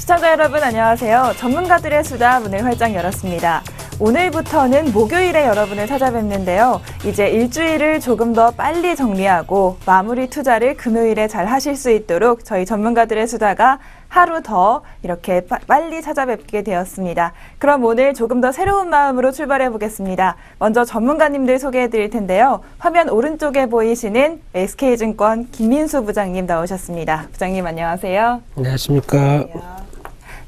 시청자 여러분 안녕하세요. 전문가들의 수다 문을 활짝 열었습니다. 오늘부터는 목요일에 여러분을 찾아뵙는데요. 이제 일주일을 조금 더 빨리 정리하고 마무리 투자를 금요일에 잘 하실 수 있도록 저희 전문가들의 수다가 하루 더 이렇게 빨리 찾아뵙게 되었습니다. 그럼 오늘 조금 더 새로운 마음으로 출발해 보겠습니다. 먼저 전문가님들 소개해 드릴 텐데요. 화면 오른쪽에 보이시는 SK증권 김민수 부장님 나오셨습니다. 부장님 안녕하세요. 안녕하십니까.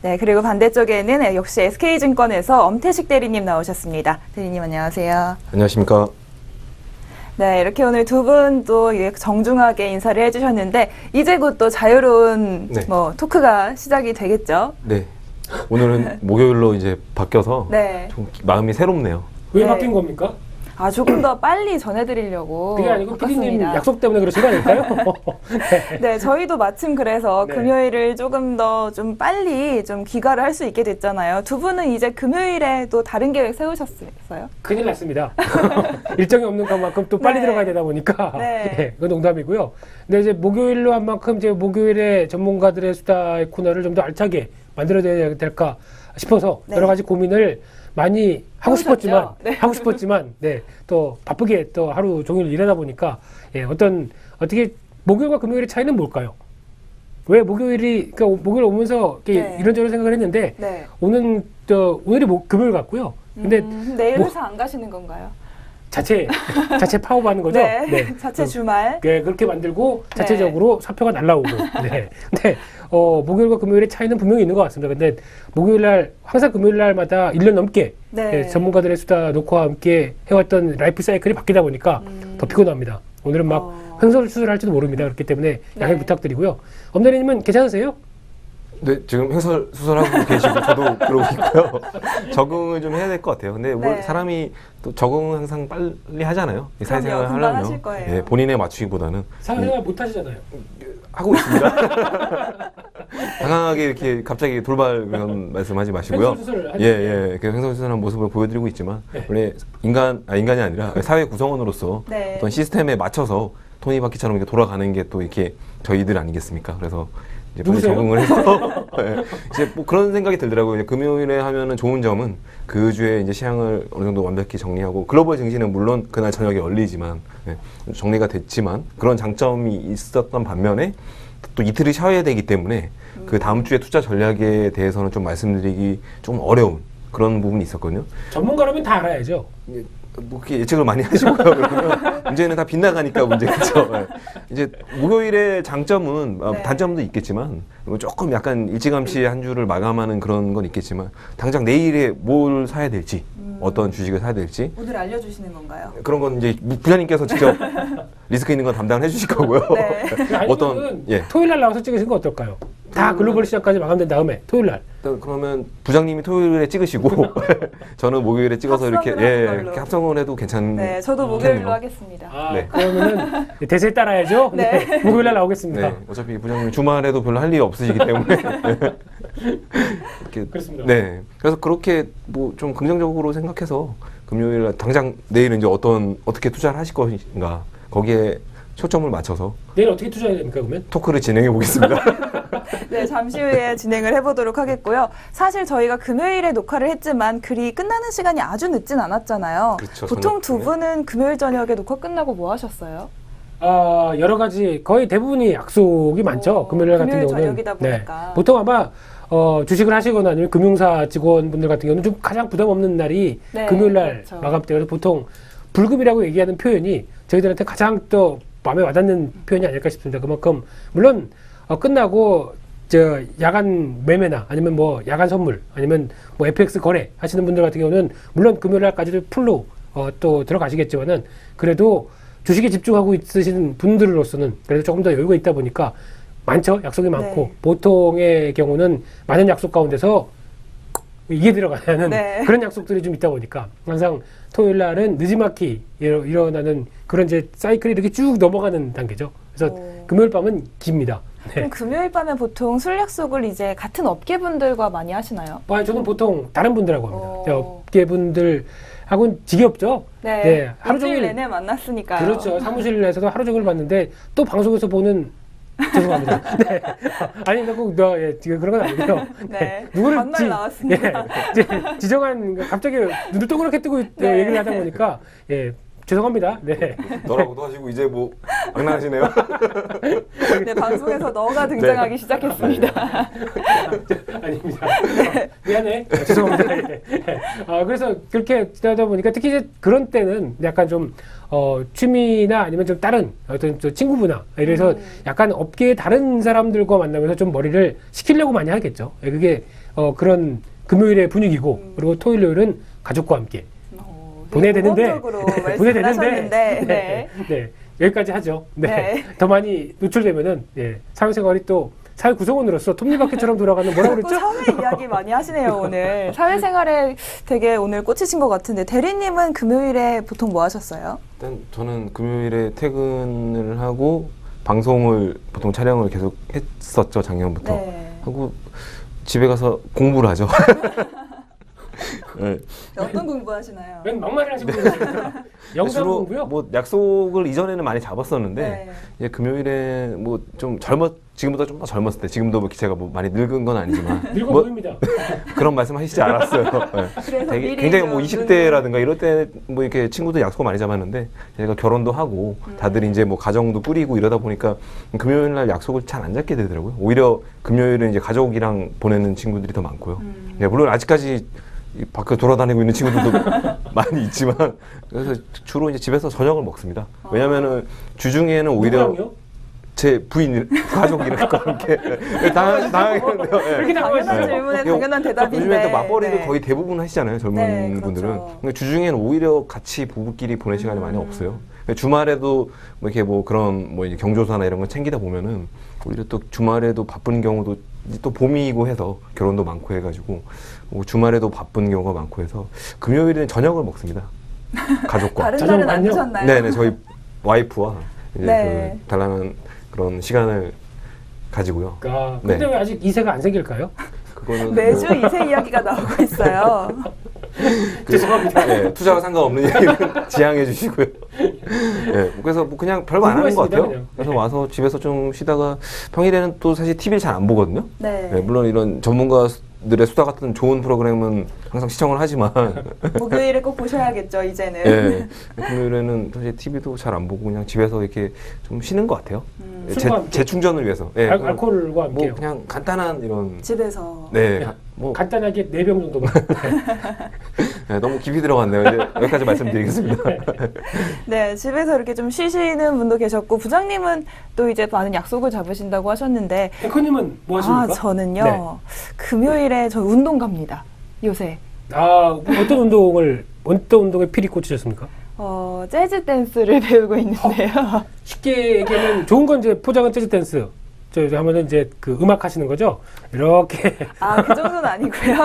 네, 그리고 반대쪽에는 역시 SK증권에서 엄태식 대리님 나오셨습니다. 대리님 안녕하세요. 안녕하십니까. 네, 이렇게 오늘 두 분 또 정중하게 인사를 해주셨는데 이제 곧 또 자유로운 네. 토크가 시작이 되겠죠? 네. 오늘은 목요일로 이제 바뀌어서 네. 좀 마음이 새롭네요. 왜 네. 바뀐 겁니까? 조금 더 빨리 전해드리려고. 그게 아니고 피디님 바꿨습니다. 약속 때문에 그러신 거 아닐까요? 네, 저희도 마침 그래서 네. 금요일을 조금 더 좀 빨리 좀 귀가를 할 수 있게 됐잖아요. 두 분은 이제 금요일에 또 다른 계획 세우셨어요? 큰일 났습니다. 일정이 없는 것만큼 또 빨리 네. 들어가야 되다 보니까. 네. 네, 그건 농담이고요. 근데 이제 목요일로 한 만큼 이제 목요일에 전문가들의 수다의 코너를 좀 더 알차게 만들어야 될까 싶어서 네. 여러 가지 고민을 많이 하고 해오셨죠? 싶었지만, 네, 또 바쁘게 또 하루 종일 일하다 보니까, 예, 어떻게, 목요일과 금요일의 차이는 뭘까요? 왜 그러니까 목요일 오면서 이렇게 네. 이런저런 생각을 했는데, 네. 오늘이 금요일 같고요. 근데 내일 뭐- 회사 안 가시는 건가요? 자체 파업하는 거죠? 네. 자체 주말. 네, 그렇게 만들고 네. 자체적으로 사표가 날라오고. 네. 근데 목요일과 금요일의 차이는 분명히 있는 것 같습니다. 근데 목요일 날 항상 금요일 날마다 1년 넘게 네. 예, 전문가들의 수다 녹화와 함께 해왔던 라이프 사이클이 바뀌다 보니까 더 피곤합니다. 오늘은 막 횡설수설할지도 모릅니다. 그렇기 때문에 양해 네. 부탁드리고요. 엄대리님은 괜찮으세요? 네, 지금 수설하고 계시고 저도 그러고 있고요. 적응을 좀 해야 될 것 같아요. 근데 뭐 네. 사람이 또 적응을 항상 빨리 하잖아요. 이 사회생활을 금방 하려면 하실 거예요. 예, 본인에 맞추기보다는 사회생활 못 하시잖아요. 하고 있습니다. 당황하게 이렇게 갑자기 돌발 그런 말씀하지 마시고요. 횡설수설을 하죠. 예. 그 횡설수설한 모습을 보여드리고 있지만 원래 인간이 아니라 사회 구성원으로서 네. 어떤 시스템에 맞춰서 토니바퀴처럼 이렇게 돌아가는 게 또 이렇게 저희들 아니겠습니까? 그래서 이제 빨리 누구세요? 적응을 해서 예, 이제 뭐 그런 생각이 들더라고요. 이제 금요일에 하면은 좋은 점은 그 주에 이제 시향을 어느 정도 완벽히 정리하고 글로벌 증시는 물론 그날 저녁에 열리지만 예, 정리가 됐지만 그런 장점이 있었던 반면에 또 이틀을 쉬어야 되기 때문에 그 다음 주에 투자 전략에 대해서는 좀 말씀드리기 좀 어려운 그런 부분이 있었거든요. 전문가라면 다 알아야죠. 뭐 그렇게 예측을 많이 하시고요. 그러면 문제는 다 빗나가니까 문제겠죠. 네. 이제 목요일의 장점은 네. 단점도 있겠지만 조금 약간 일찌감치 한 주를 마감하는 그런 건 있겠지만 당장 내일에 뭘 사야 될지 어떤 주식을 사야 될지 오늘 알려주시는 건가요? 그런 건 이제 부장님께서 직접 리스크 있는 건 담당을 해주실 거고요. 네. 어떤 예. 토요일 날 나와서 찍으신 거 어떨까요? 다 글로벌 시장까지 마감된 다음에 토요일 날. 일단 그러면 부장님이 토요일에 찍으시고 저는 목요일에 찍어서 이렇게 합성을 하는 걸로. 이렇게 합성을 해도 괜찮겠네요. 네, 저도 목요일로 하겠습니다. 네. 그러면은 대세에 따라야죠. 네. 네. 목요일 날 나오겠습니다. 네, 어차피 부장님 주말에도 별로 할 일이 없으시기 때문에 이렇게, 그렇습니다. 네, 그래서 그렇게 뭐 좀 긍정적으로 생각해서 금요일 당장 내일은 이제 어떻게 투자를 하실 것인가 거기에 초점을 맞춰서 내일 어떻게 투자해야 됩니까 그러면? 토크를 진행해 보겠습니다. 네, 잠시 후에 진행을 해보도록 하겠고요. 사실 저희가 금요일에 녹화를 했지만 글이 끝나는 시간이 아주 늦진 않았잖아요. 그렇죠, 보통 두 저녁 분은 금요일 저녁에 녹화 끝나고 뭐 하셨어요? 여러 가지 거의 대부분이 약속이 많죠. 금요일 날 같은 금요일 경우는. 저녁이다 보니까. 네. 보통 아마 주식을 하시거나 아니면 금융사 직원분들 같은 경우는 좀 가장 부담 없는 날이 네, 금요일 날 그렇죠. 마감때. 그래서 보통 불금이라고 얘기하는 표현이 저희들한테 가장 또 마음에 와닿는 표현이 아닐까 싶습니다. 그만큼 물론 끝나고 야간 매매나 아니면 뭐 야간 선물 아니면 뭐 FX 거래 하시는 분들 같은 경우는 물론 금요일 날까지도 풀로 또 들어가시겠지만은 그래도 주식에 집중하고 있으신 분들로서는 그래도 조금 더 여유가 있다 보니까 많죠. 약속이 많고 네. 보통의 경우는 많은 약속 가운데서 이게 들어가야 하는 네. 그런 약속들이 좀 있다 보니까 항상 토요일 날은 느지막이 일어나는 그런 이제 사이클이 이렇게 쭉 넘어가는 단계죠. 그래서 금요일 밤은 깁니다. 네. 그럼 금요일 밤에 보통 술 약속을 이제 같은 업계분들과 많이 하시나요? 저는 보통 다른 분들하고 합니다. 오. 업계분들하고는 지겹죠. 네, 하루 일주일 종일 내내 만났으니까요. 그렇죠. 사무실 내에서도 하루 종일 봤는데 또 방송에서 보는 죄송합니다. 네. 아니, 너, 예, 지금 그런 건 아니고요. 네. 누구를 반말 나왔습니다. 이제 지정한, 갑자기 눈을 동그랗게 뜨고 네. 얘기를 하다 보니까, 예, 죄송합니다. 네. 너라고도 하시고 이제 뭐 장난하시네요. 네, 방송에서 너가 등장하기 시작했습니다. 아닙니다. 미안해. 죄송합니다. 예. 그래서 그렇게 하다 보니까 특히 이제 그런 때는 약간 좀 취미나 아니면 좀 다른 어떤 친구분나 이래서 약간 업계의 다른 사람들과 만나면서 좀 머리를 식히려고 많이 하겠죠. 예, 그게 그런 금요일의 분위기고 그리고 토요일, 요일은 가족과 함께 보내야 되는데 보내야 되는데 네. 네. 여기까지 하죠. 네. 네. 더 많이 노출되면은 예, 사회생활이 또 사회 구성원으로서 톱니바퀴처럼 돌아가는 뭐라고 자꾸 그랬죠? 사회 이야기 많이 하시네요, 오늘. 사회생활에 되게 오늘 꽂히신 것 같은데, 대리님은 금요일에 보통 뭐 하셨어요? 일단 저는 금요일에 퇴근을 하고 방송을 보통 촬영을 계속 했었죠, 작년부터. 네. 하고 집에 가서 공부를 하죠. 네. 어떤 공부 하시나요? 웬 막말을 하시고 계십니까? 영상 주로 공부요? 뭐 약속을 이전에는 많이 잡았었는데 네. 이제 금요일에 뭐 좀 지금보다 좀 더 젊었을 때 지금도 뭐 제가 뭐 많이 늙은 건 아니지만 늙어 뭐 보입니다. 그런 말씀 하시지 않았어요. 네. 그래서 미리 굉장히 뭐 좀 20대라든가 이럴 때 뭐 이렇게 친구들 약속 많이 잡았는데 제가 결혼도 하고 다들 이제 뭐 가정도 꾸리고 이러다 보니까 금요일 날 약속을 잘 안 잡게 되더라고요. 오히려 금요일은 이제 가족이랑 보내는 친구들이 더 많고요. 네, 물론 아직까지 이 밖에 돌아다니고 있는 친구들도 많이 있지만 그래서 주로 이제 집에서 저녁을 먹습니다. 왜냐면은 주중에는 오히려 누구랑요? 제 부인 가족이랑 함께 당황했는데요. 이렇게 당연한 당황했어요. 질문에 당연한 대답인데. 요즘에 또 맞벌이를 네. 거의 대부분 하시잖아요, 젊은 네, 그렇죠. 분들은. 근데 주중에는 오히려 같이 부부끼리 보낼 시간이 많이 없어요. 주말에도 뭐 이렇게 뭐 그런 뭐 이제 경조사나 이런 거 챙기다 보면은 오히려 또 주말에도 바쁜 경우도 이제 또 봄이고 해서 결혼도 많고 해가지고 뭐 주말에도 바쁜 경우가 많고 해서 금요일에는 저녁을 먹습니다. 가족과. 다른 저녁 날은 안 많이요? 드셨나요? 네네, 저희 와이프와 이제 네. 그 다양한 그런 시간을 가지고요. 근데 네. 왜 아직 이세가 안 생길까요? 그거는 매주 이세 이야기가 나오고 있어요. 죄송합니다. 네, 투자와 상관없는 얘기는 지양해 주시고요. 네, 그래서 뭐 그냥 별거 안 하는 것 같아요. 그냥. 그래서 와서 집에서 좀 쉬다가 평일에는 또 사실 TV를 잘 안 보거든요. 네. 네, 물론 이런 전문가들의 수다 같은 좋은 프로그램은 항상 시청을 하지만 목요일에 꼭 보셔야겠죠, 이제는. 네, 금요일에는 사실 TV도 잘 안 보고 그냥 집에서 이렇게 좀 쉬는 것 같아요. 술과 함께. 재충전을 위해서. 네, 알코올과 함께. 뭐 그냥 간단한 이런 집에서. 네, 뭐 간단하게 4병 정도만. 네, 너무 깊이 들어갔네요. 이제 여기까지 말씀드리겠습니다. 네, 집에서 이렇게 좀 쉬시는 분도 계셨고, 부장님은 또 이제 많은 약속을 잡으신다고 하셨는데, 앵커님은 뭐 하십니까? 저는요, 네. 금요일에 저 운동 갑니다, 요새. 어떤 운동에 필히 꽂히셨습니까? 재즈 댄스를 배우고 있는데요. 쉽게 얘기하면 좋은 건 이제 포장은 재즈 댄스. 저 하면은 이제 그 음악 하시는 거죠? 이렇게. 그 정도는 아니고요.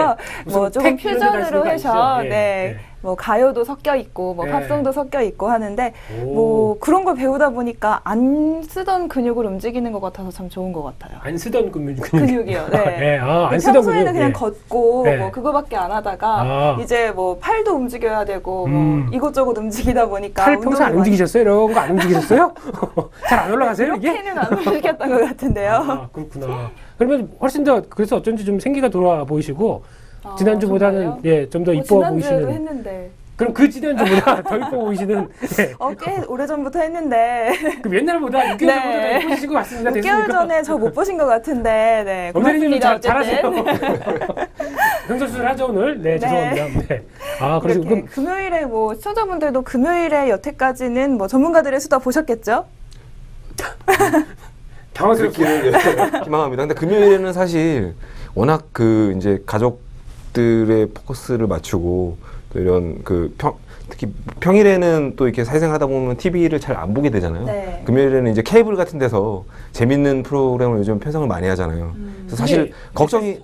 뭐 무슨 조금 텍 이런 데 가시는 퓨전으로 거 해서, 아니시죠? 예, 네. 예. 뭐 가요도 섞여 있고, 뭐 예. 팝송도 섞여 있고 하는데, 오. 뭐 그런 걸 배우다 보니까 안 쓰던 근육을 움직이는 것 같아서 참 좋은 것 같아요. 안 쓰던 근육이요. 네. 안 쓰던 평소에는 근육. 그냥 예. 걷고 네. 뭐 그거밖에 안 하다가 이제 뭐 팔도 움직여야 되고 뭐 이것저것 움직이다 보니까 팔 평소 안 운동을 움직이셨어요? 이런 거 안 움직이셨어요? 잘 안 올라가세요, 이게? 이렇게는 안 움직였던 것 같은데요. 그렇구나. 그러면 훨씬 더 그래서 어쩐지 좀 생기가 돌아 보이시고 지난주보다는 정말요? 예, 좀 더 이뻐 지난주에도 보이시는. 했는데 그럼 그 지난주보다 더 이뻐 보이시는. 예. 꽤 오래전부터 했는데 그럼 옛날보다 6개월 전보다 더 네. 이뻐지신 것 같습니다. 6개월 됐습니까? 전에 저 못 보신 것 같은데 네, 엄대리님은 고맙습니다. 잘하세요. 어쨌든. 경선수술 하죠 오늘. 네, 네. 죄송합니다. 네. 그래서 이렇게 그럼 금요일에 뭐 시청자분들도 금요일에 여태까지는 뭐 전문가들의 수다 보셨겠죠? 당황스럽게. 희망합니다. 근데 금요일에는 사실 워낙 그 이제 가족들의 포커스를 맞추고 또 이런 특히 평일에는 또 이렇게 사회생활 하다 보면 TV를 잘 안 보게 되잖아요. 네. 금요일에는 이제 케이블 같은 데서 재밌는 프로그램을 요즘 편성을 많이 하잖아요. 그래서 사실 예. 걱정이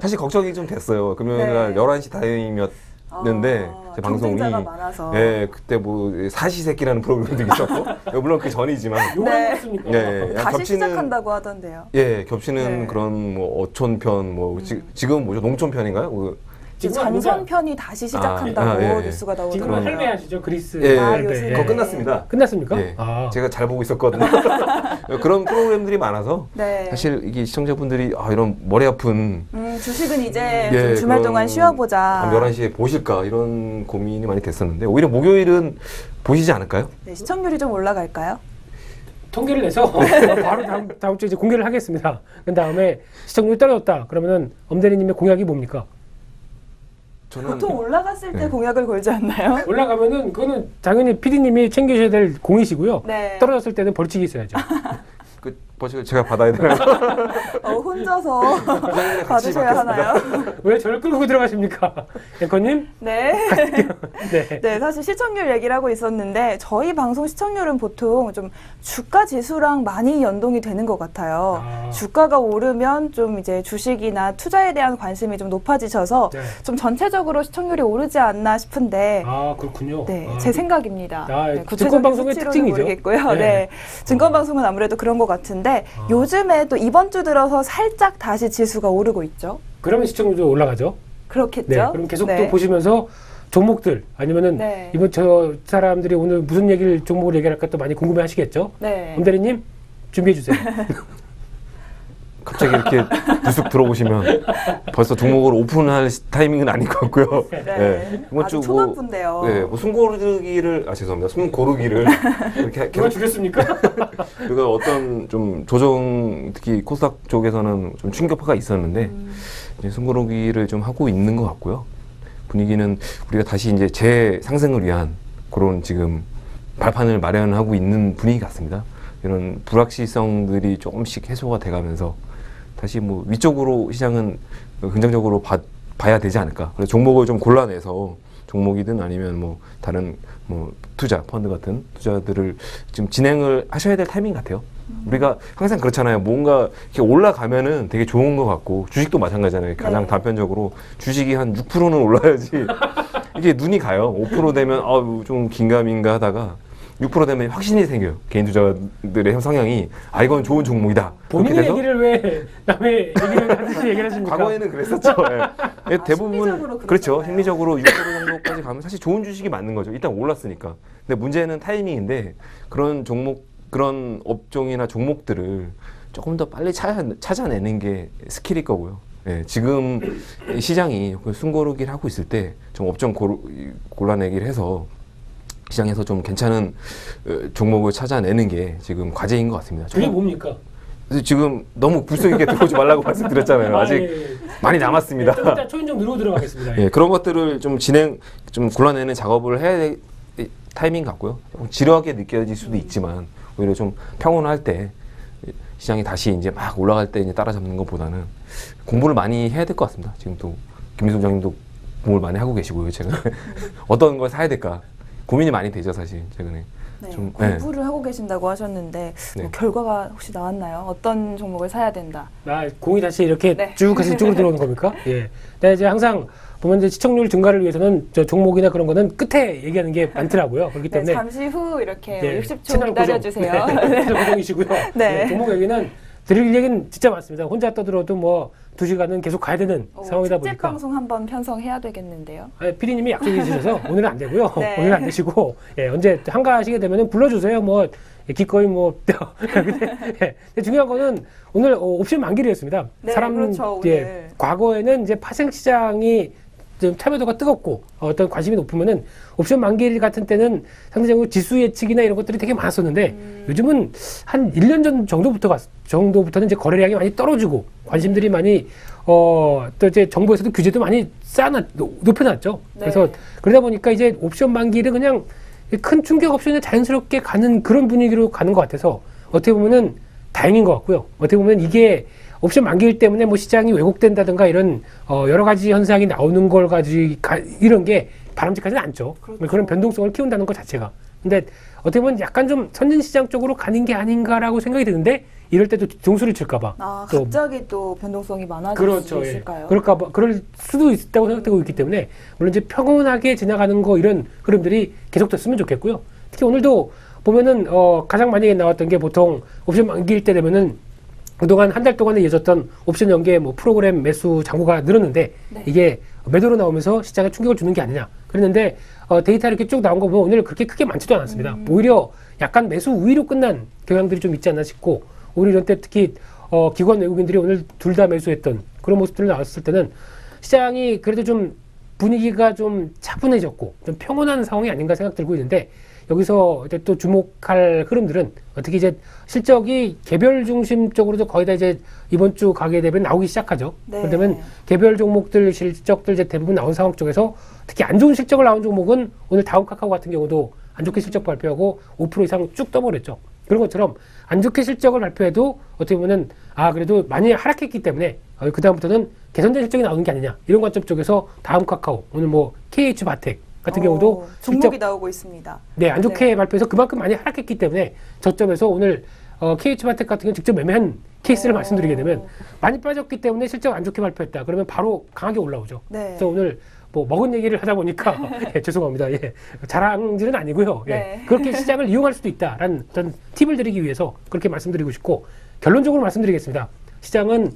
사실 걱정이 좀 됐어요. 금요일 날 네. 11시 타임이었는데 제 방송이 경쟁자가 많아서. 예, 그때 뭐 사시세끼라는 프로그램도 있었고 물론 그 전이지만 요거 네. 했습니까? 예, 다시 시작한다고 하던데요. 예, 겹치는 네. 그런 뭐 어촌편 뭐 지금 뭐죠? 농촌편인가요? 지금은 장선편이 다시 시작한다고 예. 뉴스가 지금은 나오더라고요. 할매하시죠 그리스. 예, 아, 네, 요새. 예. 그거 끝났습니다. 끝났습니까? 예. 아. 제가 잘 보고 있었거든요. 그런 프로그램들이 많아서 네. 사실 이게 시청자분들이 이런 머리 아픈 주식은 이제 예, 좀 주말 그런 동안 쉬어보자. 한 11시에 보실까 이런 고민이 많이 됐었는데 오히려 목요일은 보시지 않을까요? 네, 시청률이 좀 올라갈까요? 통계를 내서 바로 다음 주에 이제 공개를 하겠습니다. 그 다음에 시청률이 떨어졌다. 그러면은 엄대리님의 공약이 뭡니까? 저는 보통 올라갔을 때 네. 공약을 걸지 않나요? 올라가면은 그거는 당연히 PD님이 챙기셔야 될 공이시고요. 네. 떨어졌을 때는 벌칙이 있어야죠. 그 벌칙을 제가 받아야 되나요? 혼자서 같이 받으셔야 하나요? 왜 저를 끌고 들어가십니까? 앵커님? 네. 네. 네, 사실 시청률 얘기를 하고 있었는데 저희 방송 시청률은 보통 좀 주가 지수랑 많이 연동이 되는 것 같아요. 아. 주가가 오르면 좀 이제 주식이나 투자에 대한 관심이 좀 높아지셔서 네. 좀 전체적으로 시청률이 오르지 않나 싶은데 아, 그렇군요. 네, 아, 제 생각입니다. 네, 구체적인 증권방송의 수치로는 특징이죠. 모르겠고요. 네. 네. 증권방송은 아무래도 그런 것 같은데 아. 요즘에 또 이번 주 들어서 살짝 다시 지수가 오르고 있죠. 그러면 시청률도 올라가죠. 그렇겠죠. 네. 그럼 계속 네. 또 보시면서 종목들 아니면은 네. 이번 저 사람들이 오늘 무슨 종목을 얘기할까 또 많이 궁금해 하시겠죠? 네. 엄대리님 준비해 주세요. 갑자기 이렇게 부쑥 들어오시면 벌써 종목을 오픈할 타이밍은 아닌 것 같고요. 네. 이번 아주 주 뭐, 초반부인데요. 네, 뭐 숨고르기를 죄송합니다. 숨고르기를 이렇게 누가 죽였습니까? 그리고 어떤 좀 조정 특히 코스닥 쪽에서는 좀 충격파가 있었는데 이제 숨고르기를 좀 하고 있는 것 같고요. 분위기는 우리가 다시 이제 재상승을 위한 그런 지금 발판을 마련하고 있는 분위기 같습니다. 이런 불확실성들이 조금씩 해소가 돼가면서 다시 뭐 위쪽으로 시장은 긍정적으로 봐야 되지 않을까. 그래서 종목을 좀 골라내서 종목이든 아니면 뭐 다른 뭐 투자 펀드 같은 투자들을 지금 진행을 하셔야 될 타이밍 같아요. 우리가 항상 그렇잖아요. 뭔가 이렇게 올라가면은 되게 좋은 것 같고 주식도 마찬가지잖아요. 가장 네. 단편적으로 주식이 한 6%는 올라야지 이게 눈이 가요. 5% 되면 좀 긴가민가 하다가 6% 되면 확신이 생겨요. 개인 투자들의 성향이 이건 좋은 종목이다. 그렇게 본인의 돼서 얘기를 왜 남의 얘기를 하듯이 얘기를 하십니까? 과거에는 그랬었죠. 예. 대부분 심리적으로 그렇죠. 그랬었나요? 심리적으로 6% 정도까지 가면 사실 좋은 주식이 맞는 거죠. 일단 올랐으니까. 근데 문제는 타이밍인데 그런 종목, 그런 업종이나 종목들을 조금 더 빨리 찾아내는 게 스킬일 거고요. 예, 지금 시장이 숨고르기를 하고 있을 때 좀 업종 골라내기를 해서 시장에서 좀 괜찮은 종목을 찾아내는 게 지금 과제인 것 같습니다. 그게 뭡니까? 그래서 지금 너무 불쑥 있게 들어오지 말라고 말씀드렸잖아요. 아직 예. 많이 남았습니다. 좀 이따 초인종 누르고 들어가겠습니다. 예, 그런 것들을 좀 좀 골라내는 작업을 해야 될 타이밍 같고요. 지루하게 느껴질 수도 있지만 오히려 좀 평온할 때 시장이 다시 이제 막 올라갈 때 이제 따라잡는 것보다는 공부를 많이 해야 될 것 같습니다. 지금 또 김민수 부장님도 공부를 많이 하고 계시고요. 최근에 어떤 걸 사야 될까 고민이 많이 되죠, 사실 최근에. 네, 좀, 공부를 하고 계신다고 하셨는데 뭐 네. 결과가 혹시 나왔나요? 어떤 종목을 사야 된다? 공이 다시 이렇게 네. 쭉 해서 이쪽으로 들어오는 겁니까? 예. 근데 이제 항상 보면 이제 시청률 증가를 위해서는 저 종목이나 그런 거는 끝에 얘기하는 게 많더라고요. 그렇기 네, 때문에 잠시 후 이렇게 네, 60초 채널 기다려주세요. 고정. 네, 채널 고정이시고요. 네. 네, 종목 얘기는 드릴 얘기는 진짜 많습니다. 혼자 떠들어도 뭐 2시간은 계속 가야 되는 상황이다 특집 보니까. 방송 한번 편성해야 되겠는데요. PD님이 약속해 주셔서 오늘은 안 되고요. 네. 오늘은 안 되시고 예, 언제 한가하시게 되면 불러주세요. 뭐 기꺼이 뭐 근데, 예. 근데 중요한 거는 오늘 옵션 만기일이었습니다. 네, 사람 그렇죠, 예, 오늘. 과거에는 이제 파생 시장이 좀 참여도가 뜨겁고 어떤 관심이 높으면은 옵션 만기일 같은 때는 상대적으로 지수 예측이나 이런 것들이 되게 많았었는데 요즘은 한 1년 전 정도부터는 이제 거래량이 많이 떨어지고 관심들이 많이 또 이제 정부에서도 규제도 많이 높여놨죠. 네. 그래서 그러다 보니까 이제 옵션 만기일은 그냥 큰 충격 없이 자연스럽게 가는 그런 분위기로 가는 것 같아서 어떻게 보면은 다행인 것 같고요. 어떻게 보면 이게 옵션 만기일 때문에 뭐 시장이 왜곡된다든가 이런 여러 가지 현상이 나오는 걸 가지고 이런 게 바람직하지는 않죠. 그렇죠. 그런 변동성을 키운다는 것 자체가. 근데 어떻게 보면 약간 좀 선진시장 쪽으로 가는 게 아닌가라고 생각이 드는데 이럴 때도 종수를 칠까봐. 또 갑자기 또 변동성이 많아질 그렇죠. 수 있을까요? 예. 그럴까봐 그럴 수도 있다고 생각되고 있기 때문에 물론 이제 평온하게 지나가는 거 이런 흐름들이 계속됐으면 좋겠고요. 특히 오늘도 보면은 가장 많이 나왔던 게 보통 옵션 만기일 때 되면은 그동안 한 달 동안에 이어졌던 옵션 연계 뭐 프로그램 매수 잔고가 늘었는데 네. 이게 매도로 나오면서 시장에 충격을 주는 게 아니냐 그랬는데 데이터 이렇게 쭉 나온 거 보면 오늘 그렇게 크게 많지도 않았습니다. 오히려 약간 매수 우위로 끝난 경향들이 좀 있지 않나 싶고 오히려 이런 때 특히 기관 외국인들이 오늘 둘 다 매수했던 그런 모습들이 나왔을 때는 시장이 그래도 좀 분위기가 좀 차분해졌고 좀 평온한 상황이 아닌가 생각 들고 있는데 여기서 이제 또 주목할 흐름들은 어떻게 이제 실적이 개별 중심적으로도 거의 다 이제 이번 주 가게 되면 나오기 시작하죠. 네. 그러면 개별 종목들 실적들 이제 대부분 나온 상황 쪽에서 특히 안 좋은 실적을 나온 종목은 오늘 다음카카오 같은 경우도 안 좋게 실적 발표하고 5% 이상 쭉 떠버렸죠. 그런 것처럼 안 좋게 실적을 발표해도 어떻게 보면은 그래도 많이 하락했기 때문에 그 다음부터는 개선된 실적이 나오는 게 아니냐 이런 관점 쪽에서 다음카카오 오늘 뭐 KH바텍 같은 경우도 종목이 나오고 있습니다. 네, 안 좋게 발표해서 그만큼 많이 하락했기 때문에 저점에서 오늘 KH바텍 같은 경우 직접 매매한 케이스를 말씀드리게 되면 많이 빠졌기 때문에 실적 안 좋게 발표했다. 그러면 바로 강하게 올라오죠. 네. 그래서 오늘 뭐 먹은 얘기를 하다 보니까 예, 죄송합니다. 예, 자랑질은 아니고요. 예, 네. 그렇게 시장을 이용할 수도 있다라는 어떤 팁을 드리기 위해서 그렇게 말씀드리고 싶고 결론적으로 말씀드리겠습니다. 시장은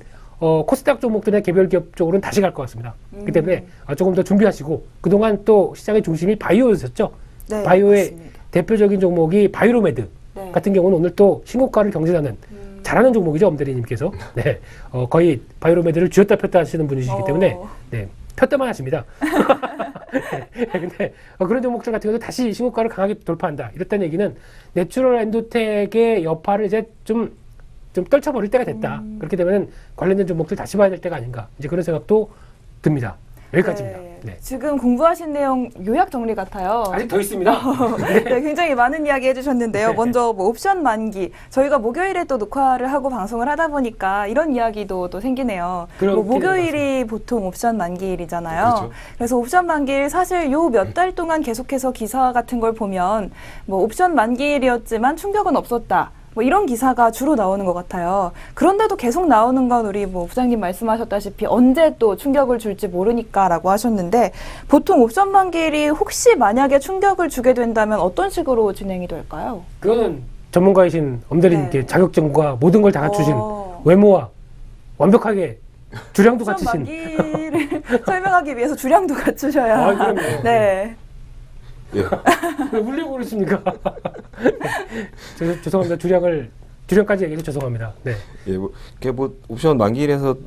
코스닥 종목들의 개별 기업 쪽으로는 다시 갈 것 같습니다. 그렇기 때문에 조금 더 준비하시고 그동안 또 시장의 중심이 바이오였었죠. 네, 바이오의 맞습니다. 대표적인 종목이 바이로메드 네. 같은 경우는 오늘 또 신고가를 경신하는 잘하는 종목이죠. 엄대리님께서. 네, 거의 바이로메드를 쥐었다 폈다 하시는 분이시기 때문에 네, 폈다만 하십니다. 네, 근데 그런 종목들 같은 경우도 다시 신고가를 강하게 돌파한다. 이랬다는 얘기는 내추럴 엔도텍의 여파를 이제 좀 떨쳐버릴 때가 됐다. 그렇게 되면 관련된 종목들 다시 봐야 될 때가 아닌가. 이제 그런 생각도 듭니다. 여기까지입니다. 네. 네. 지금 공부하신 내용 요약 정리 같아요. 아직 더 있습니다. 네, 굉장히 많은 이야기 해주셨는데요. 네. 먼저 뭐 옵션 만기 저희가 목요일에 또 녹화를 하고 방송을 하다 보니까 이런 이야기도 또 생기네요. 그런 뭐 목요일이 기대가 보통 옵션 만기일이잖아요. 그렇죠. 그래서 옵션 만기일 사실 요 몇 달 동안 계속해서 기사 같은 걸 보면 뭐 옵션 만기일이었지만 충격은 없었다. 뭐 이런 기사가 주로 나오는 것 같아요. 그런데도 계속 나오는 건 우리 뭐 부장님 말씀하셨다시피 언제 또 충격을 줄지 모르니까라고 하셨는데 보통 옵션 만기일이 혹시 만약에 충격을 주게 된다면 어떤 식으로 진행이 될까요? 그거는 전문가이신 엄대리님께 네. 자격증과 모든 걸 다 갖추신 어. 외모와 완벽하게 주량도 옵션 갖추신 만기를 설명하기 위해서 주량도 갖추셔야. 그럼요. 네. 예. 왜 울리고 그러십니까? 죄송합니다. 주량까지 얘기해서 죄송합니다. 네. 예, 뭐 옵션 만기일에서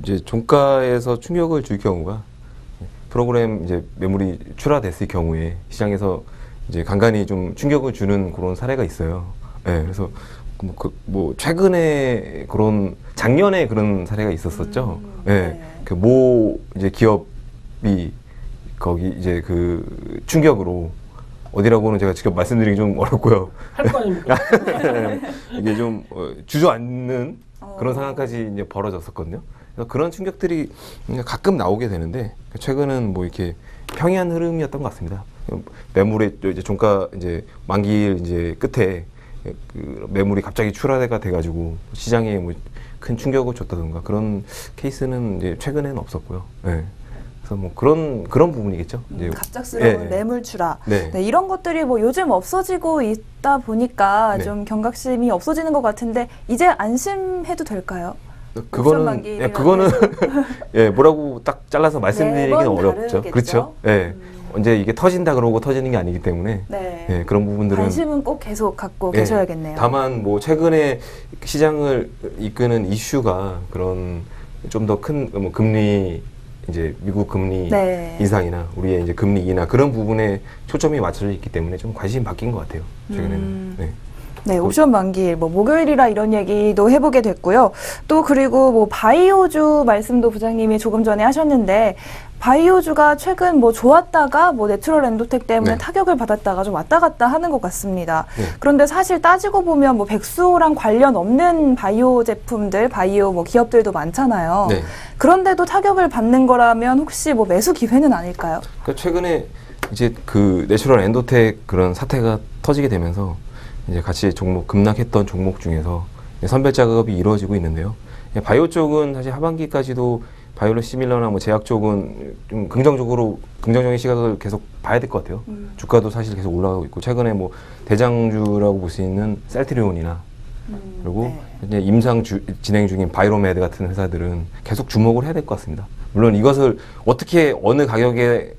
이제 종가에서 충격을 줄 경우가 프로그램 이제 매물이 출하됐을 경우에 시장에서 이제 간간히 좀 충격을 주는 그런 사례가 있어요. 예, 그래서 뭐 최근에 그런 작년에 그런 사례가 있었었죠. 예, 네. 그 모 이제 기업이 거기 이제 그 충격으로 어디라고는 제가 직접 말씀드리기 좀 어렵고요. 할 거 아닙니까? 이게 좀 주저앉는 그런 상황까지 이제 벌어졌었거든요. 그래서 그런 충격들이 가끔 나오게 되는데 최근은 뭐 이렇게 평이한 흐름이었던 것 같습니다. 매물의 이제 종가 이제 만기일 이제 끝에 그 매물이 갑자기 출하가 돼가지고 시장에 뭐 큰 충격을 줬다던가 그런 케이스는 이제 최근에는 없었고요. 네. 그래서 뭐 그런 부분이겠죠. 이제 갑작스러운 예. 매물 출하. 네. 네, 이런 것들이 뭐 요즘 없어지고 있다 보니까 네. 좀 경각심이 없어지는 것 같은데 이제 안심해도 될까요? 옵션 그거는 만기일이라고 그거는 해서. 예 뭐라고 딱 잘라서 말씀드리기는 매번 어렵죠. 다르겠죠? 그렇죠. 예. 언제 이게 터진다 그러고 터지는 게 아니기 때문에 네. 예, 그런 부분들은 관심은 꼭 계속 갖고 예, 계셔야겠네요. 다만 뭐 최근에 시장을 이끄는 이슈가 그런 좀 더 큰 뭐 금리 이제 미국 금리 네. 인상이나 우리의 이제 금리 인하 그런 부분에 초점이 맞춰져 있기 때문에 좀 관심이 바뀐 것 같아요. 최근에는. 네. 네, 옵션 만기일, 뭐, 목요일이라 이런 얘기도 해보게 됐고요. 또, 그리고 뭐, 바이오주 말씀도 부장님이 조금 전에 하셨는데, 바이오주가 최근 뭐, 좋았다가 뭐, 내추럴 엔도텍 때문에 네. 타격을 받았다가 좀 왔다 갔다 하는 것 같습니다. 네. 그런데 사실 따지고 보면 뭐, 백수랑 관련 없는 바이오 제품들, 바이오 뭐, 기업들도 많잖아요. 네. 그런데도 타격을 받는 거라면 혹시 뭐, 매수 기회는 아닐까요? 그러니까 최근에 이제 그 내추럴 엔도텍 그런 사태가 터지게 되면서 이제 같이 종목 급락했던 종목 중에서 선별 작업이 이루어지고 있는데요. 바이오 쪽은 사실 하반기까지도 바이올로 시밀러나 뭐 제약 쪽은 좀 긍정적인 시각을 계속 봐야 될 것 같아요. 주가도 사실 계속 올라가고 있고 최근에 뭐 대장주라고 볼 수 있는 셀트리온이나 그리고 네. 이제 임상 진행 중인 바이로메드 같은 회사들은 계속 주목을 해야 될 것 같습니다. 물론 이것을 어떻게 어느 가격에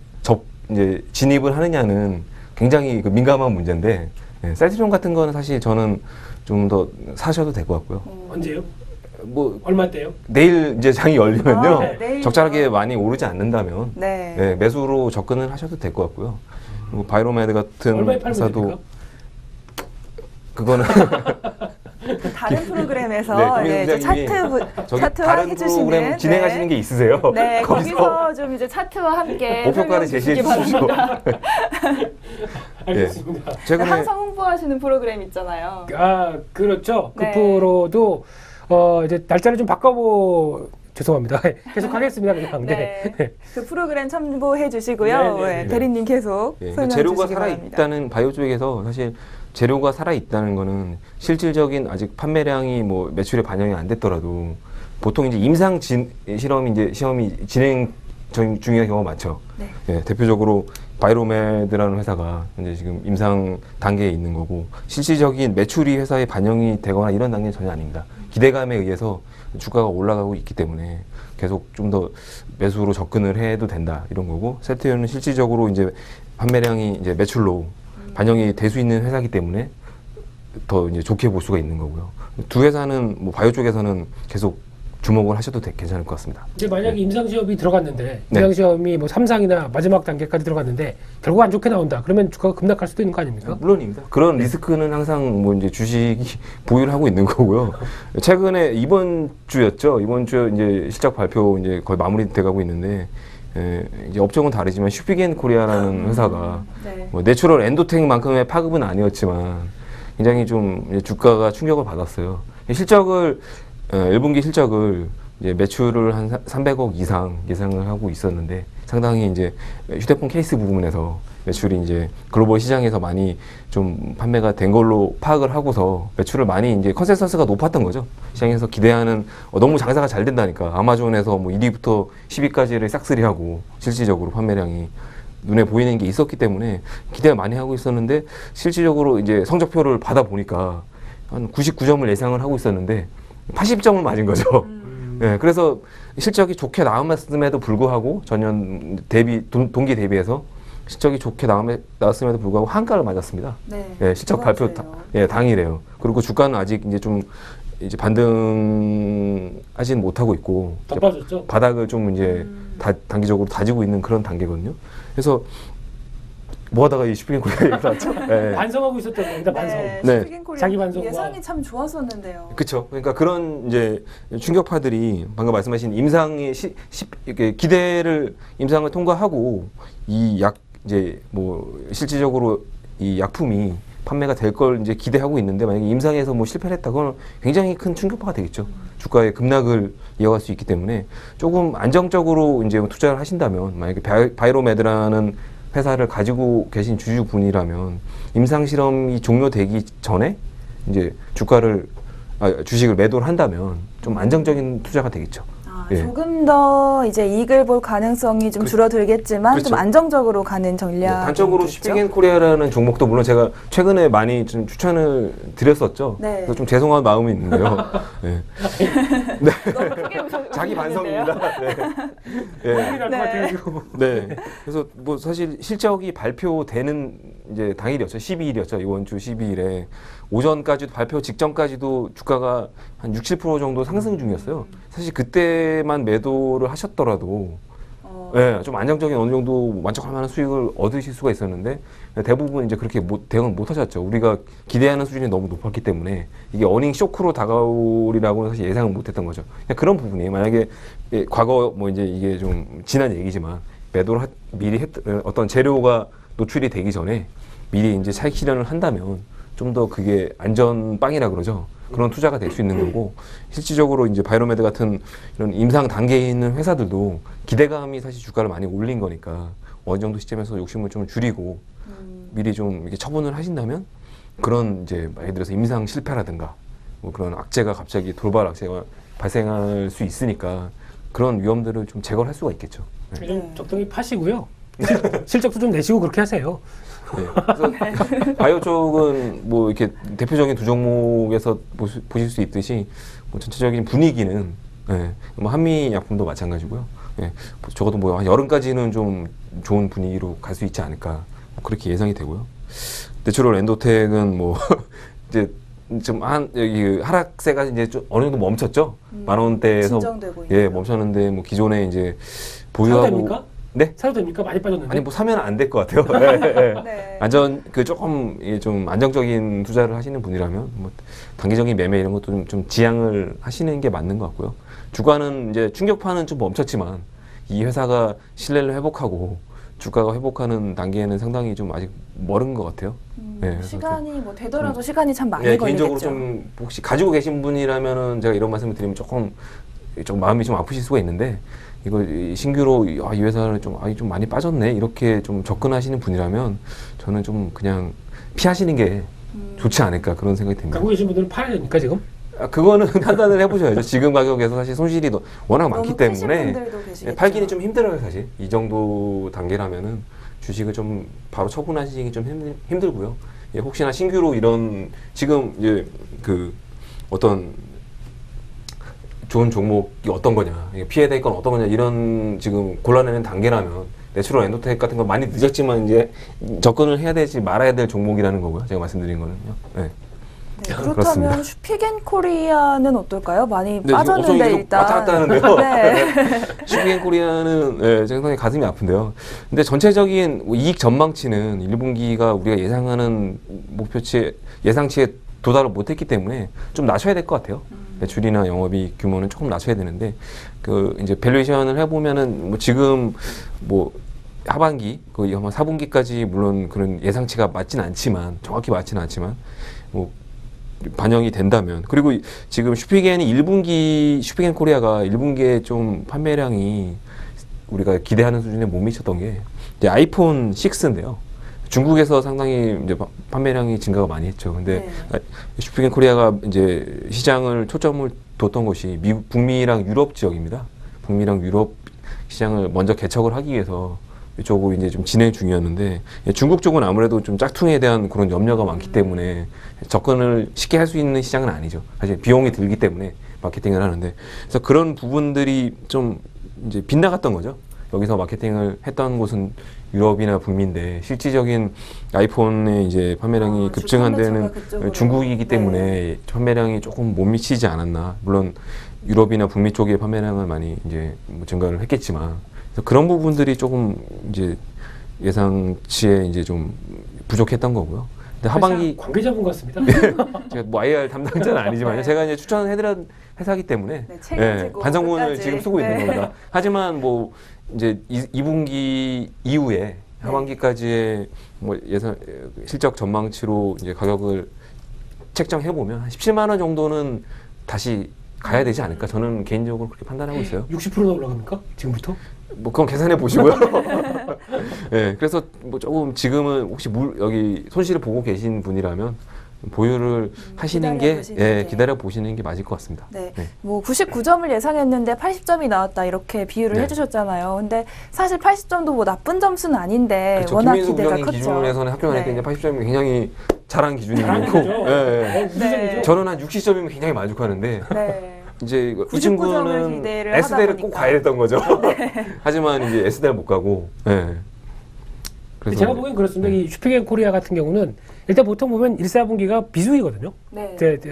이제 진입을 하느냐는 굉장히 그 민감한 문제인데 예, 셀트리온 같은 거는 사실 저는 좀 더 사셔도 될 것 같고요. 언제요? 뭐 얼마대요? 내일 이제 장이 열리면요 내일. 적절하게 많이 오르지 않는다면 네. 예, 매수로 접근을 하셔도 될 것 같고요. 그리고 바이로메드 같은 얼마에 팔면 회사도 됩니까? 그거는 다른 프로그램에서 네, 네, 부장님이 저기 차트화 다른 해주시는 프로그램 진행하시는 게 있으세요? 네, 거기서 좀 이제 차트와 함께 목표가를 설명 제시해 주시기 주시죠. 바랍니다. 알겠습니다. 최근에 항상 홍보하시는 프로그램 있잖아요. 아, 그렇죠. 네. 그 프로도 이제 날짜를 좀 죄송합니다. 계속 하겠습니다. 그냥. 네. 네. 그 프로그램 참고해 주시고요. 네, 네, 네, 네. 대리님 계속 예, 설명 재료가 주시기 바랍니다. 살아있다는 바이오 쪽에서 사실 재료가 살아있다는 거는 실질적인 아직 판매량이 뭐 매출에 반영이 안 됐더라도 보통 이제 시험이 진행 중인 경우가 많죠. 네. 예, 대표적으로 바이로메드라는 회사가 이제 지금 임상 단계에 있는 거고 실질적인 매출이 회사에 반영이 되거나 이런 단계는 전혀 아닙니다. 기대감에 의해서 주가가 올라가고 있기 때문에 계속 좀 더 매수로 접근을 해도 된다 이런 거고 셀트리온은 실질적으로 이제 판매량이 이제 매출로 반영이 될 수 있는 회사이기 때문에 더 이제 좋게 볼 수가 있는 거고요. 두 회사는 뭐 바이오 쪽에서는 계속 주목을 하셔도 괜찮을 것 같습니다. 이제 만약에 임상시험이 들어갔는데 네. 임상시험이 뭐 3상이나 마지막 단계까지 들어갔는데 결국 안 좋게 나온다. 그러면 주가가 급락할 수도 있는 거 아닙니까? 물론입니다. 그런 리스크는 항상 뭐 이제 주식이 보유를 하고 있는 거고요. 최근에 이번 주였죠. 이번 주 이제 실적 발표 이제 거의 마무리돼 가고 있는데 이제 업종은 다르지만 슈피겐 코리아라는 회사가 네. 뭐 내추럴 엔도텍만큼의 파급은 아니었지만 굉장히 좀 이제 주가가 충격을 받았어요. 실적을 1분기 실적을 이제 매출을 한 300억 이상 예상을 하고 있었는데 상당히 이제 휴대폰 케이스 부분에서 매출이 이제 글로벌 시장에서 많이 좀 판매가 된 걸로 파악을 하고서 매출을 많이 이제 컨센서스가 높았던 거죠. 시장에서 기대하는 너무 장사가 잘 된다니까 아마존에서 뭐 1위부터 10위까지를 싹쓸이하고 실질적으로 판매량이 눈에 보이는 게 있었기 때문에 기대를 많이 하고 있었는데 실질적으로 이제 성적표를 받아 보니까 한 99점을 예상을 하고 있었는데 80점을 맞은 거죠. 네, 그래서 실적이 좋게 나왔음에도 불구하고 전년 동기 대비해서 실적이 좋게 나왔음에도 불구하고 한가를 맞았습니다. 네. 예, 실적 발표 당일에요. 그리고 주가는 아직 이제 좀 이제 반등하지는 못하고 있고 더 빠졌죠. 바닥을 좀 이제 단기적으로 다지고 있는 그런 단계거든요. 그래서 뭐 하다가 이 슈핑 코리아 얘기를 하죠. 네. 반성하고 있었던 겁니다. 반성. 네, 네. 슈피겐 코리아 자기 반성과. 예상이 참 좋았었는데요. 그렇죠. 그러니까 그런 이제 충격파들이 방금 말씀하신 임상의 이렇게 기대를 임상을 통과하고 이 이제 뭐 실질적으로 이 약품이 판매가 될 걸 이제 기대하고 있는데 만약에 임상에서 뭐 실패를 했다 그러면 굉장히 큰 충격파가 되겠죠. 주가의 급락을 이어갈 수 있기 때문에 조금 안정적으로 이제 투자를 하신다면 만약에 바이로메드라는 회사를 가지고 계신 주주분이라면 임상 실험이 종료되기 전에 이제 주식을 매도를 한다면 좀 안정적인 투자가 되겠죠. 예. 조금 더 이제 이익을 볼 가능성이 좀 줄어들겠지만 그렇죠. 좀 안정적으로 가는 전략. 단적으로 슈피겐 코리아라는 종목도 물론 제가 최근에 많이 좀 추천을 드렸었죠. 네. 그래서 좀 죄송한 마음이 있는데요. 네. 너무 크게 웃으시는데요. 자기 반성입니다. 네. 네. 네. 네. 그래서 뭐 사실 실적이 발표되는 이제 당일이었죠. 12일이었죠. 이번 주 12일에 오전까지도 발표 직전까지도 주가가 한 60, 70% 정도 상승 중이었어요. 사실 그때만 매도를 하셨더라도 네, 좀 안정적인 어느 정도 만족할 만한 수익을 얻으실 수가 있었는데 대부분 이제 그렇게 대응을 못 하셨죠. 우리가 기대하는 수준이 너무 높았기 때문에 이게 어닝 쇼크로 다가오리라고는 사실 예상을 못 했던 거죠. 그냥 그런 부분이 만약에 과거 뭐 이제 이게 좀 지난 얘기지만 매도를 미리 어떤 재료가 노출이 되기 전에 미리 이제 차익 실현을 한다면 좀 더 그게 안전빵이라 그러죠. 그런 투자가 될 수 있는 거고 실질적으로 이제 바이로메드 같은 이런 임상 단계에 있는 회사들도 기대감이 사실 주가를 많이 올린 거니까 어느 정도 시점에서 욕심을 좀 줄이고 미리 좀 이렇게 처분을 하신다면 그런 이제 예를 들어서 임상 실패라든가 뭐 그런 악재가 갑자기 돌발 악재가 발생할 수 있으니까 그런 위험들을 좀 제거를 할 수가 있겠죠. 네. 좀 적당히 파시고요. 실적도 좀 내시고 그렇게 하세요. 네. 그래서 바이오 쪽은 뭐 이렇게 대표적인 두 종목에서 보실 수 있듯이 뭐 전체적인 분위기는 뭐 한미 약품도 마찬가지고요. 예, 적어도 뭐 여름까지는 좀 좋은 분위기로 갈 수 있지 않을까 그렇게 예상이 되고요. 내추럴 엔도텍은 뭐 이제 좀 여기 하락세가 이제 좀 어느 정도 멈췄죠. 10,000원대에서 진정되고 예 있네요. 멈췄는데 뭐 기존에 이제 사도 보유하고 됩니까? 네? 사도 됩니까? 많이 빠졌는데. 아니 뭐 사면 안 될 것 같아요. 예, 예. 네. 조금 좀 안정적인 투자를 하시는 분이라면 뭐 단기적인 매매 이런 것도 좀 지양을 하시는 게 맞는 것 같고요. 주가는 이제 충격파는 좀 멈췄지만 이 회사가 신뢰를 회복하고 주가가 회복하는 단계에는 상당히 좀 아직 멀은 것 같아요. 네, 그래서 시간이 뭐 되더라도 시간이 참 많이 예, 걸리겠죠. 개인적으로 좀 혹시 가지고 계신 분이라면은 제가 이런 말씀을 드리면 조금 마음이 좀 아프실 수가 있는데 이걸 신규로 이 회사를 좀 많이 빠졌네 이렇게 좀 접근하시는 분이라면 저는 좀 그냥 피하시는 게 좋지 않을까 그런 생각이 듭니다. 갖고 계신 분들은 팔아야 됩니까 지금? 그거는 판단을 해보셔야죠. 지금 가격에서 사실 손실이 워낙 많기 너무 크신 때문에 분들도 계시겠죠. 팔기는 좀 힘들어요 사실. 이 정도 단계라면은 주식을 좀 바로 처분하시기 좀 힘들고요. 예, 혹시나 신규로 이런 지금 이제 그 어떤 좋은 종목이 어떤 거냐, 피해야 될 건 어떤 거냐 이런 지금 골라내는 단계라면 내추럴 엔도텍 같은 건 많이 늦었지만 이제 접근을 해야 되지 말아야 될 종목이라는 거고요. 제가 말씀드린 거는요. 네. 네, 그렇다면 그렇습니다. 슈피겐코리아는 어떨까요? 많이 네, 빠졌는데 지금 일단 왔다 갔다 하는데요. 네. 슈피겐코리아는 네, 상당히 가슴이 아픈데요. 근데 전체적인 이익 전망치는 1분기가 우리가 예상하는 목표치 예상치에 도달을 못했기 때문에 좀 낮춰야 될 것 같아요. 매출이나 영업이익 규모는 조금 낮춰야 되는데 그 이제 밸류에이션을 해보면은 뭐 지금 뭐 하반기 그 아마 4분기까지 물론 그런 예상치가 맞진 않지만 정확히 맞지는 않지만 뭐 반영이 된다면 그리고 지금 슈피겐이 1분기 슈피겐 코리아가 1분기에 좀 판매량이 우리가 기대하는 수준에 못 미쳤던 게 이제 아이폰 6인데요. 중국에서 상당히 이제 판매량이 증가가 많이 했죠. 근데 슈피겐 코리아가 이제 시장을 초점을 뒀던 것이 북미랑 유럽 지역입니다. 북미랑 유럽 시장을 먼저 개척을 하기 위해서 이쪽으로 이제 좀 진행 중이었는데 중국 쪽은 아무래도 좀 짝퉁에 대한 그런 염려가 많기 때문에 접근을 쉽게 할 수 있는 시장은 아니죠. 사실 비용이 들기 때문에 마케팅을 하는데 그래서 그런 부분들이 좀 이제 빗나갔던 거죠. 여기서 마케팅을 했던 곳은 유럽이나 북미인데 실질적인 아이폰의 이제 판매량이 급증한 데는 중국이기 때문에 판매량이 조금 못 미치지 않았나. 물론 유럽이나 북미 쪽의 판매량을 많이 이제 뭐 증가를 했겠지만 그래서 그런 부분들이 조금 이제 예상치에 이제 좀 부족했던 거고요. 근데 하반기 관계자분 같습니다. 제가 뭐 IR 담당자는 아니지만요. 제가 이제 추천해드린 회사기 때문에 반성문을 지금 쓰고 있는 겁니다. 하지만 뭐 이제 2분기 이후에 하반기까지의 뭐 예산 실적 전망치로 이제 가격을 책정해 보면 한 17만 원 정도는 다시 가야 되지 않을까 저는 개인적으로 그렇게 판단하고 있어요. 60%나 올라갑니까? 지금부터? 뭐 그건 계산해 보시고요. 네, 그래서 뭐 조금 지금은 혹시 여기 손실을 보고 계신 분이라면 보유를 하시는 게 기다려 보시는 게 맞을 것 같습니다. 네. 뭐 99점을 예상했는데 80점이 나왔다 이렇게 비유를 해주셨잖아요. 근데 사실 80점도 뭐 나쁜 점수는 아닌데 그렇죠. 워낙 김민수 기대가 부장님 컸죠. 기준에서는 학교할 때 이제 80점이 굉장히 잘한 기준이고, 저는 한 60점이면 굉장히 만족하는데. 이제 이 친구는 S대를 꼭 가야 됐던 거죠. 하지만 이제 S대를 못 가고. 그래서 제가 보기엔 그렇습니다. 이 슈피겐 코리아 같은 경우는 일단 보통 보면 1, 4분기가 비수기거든요.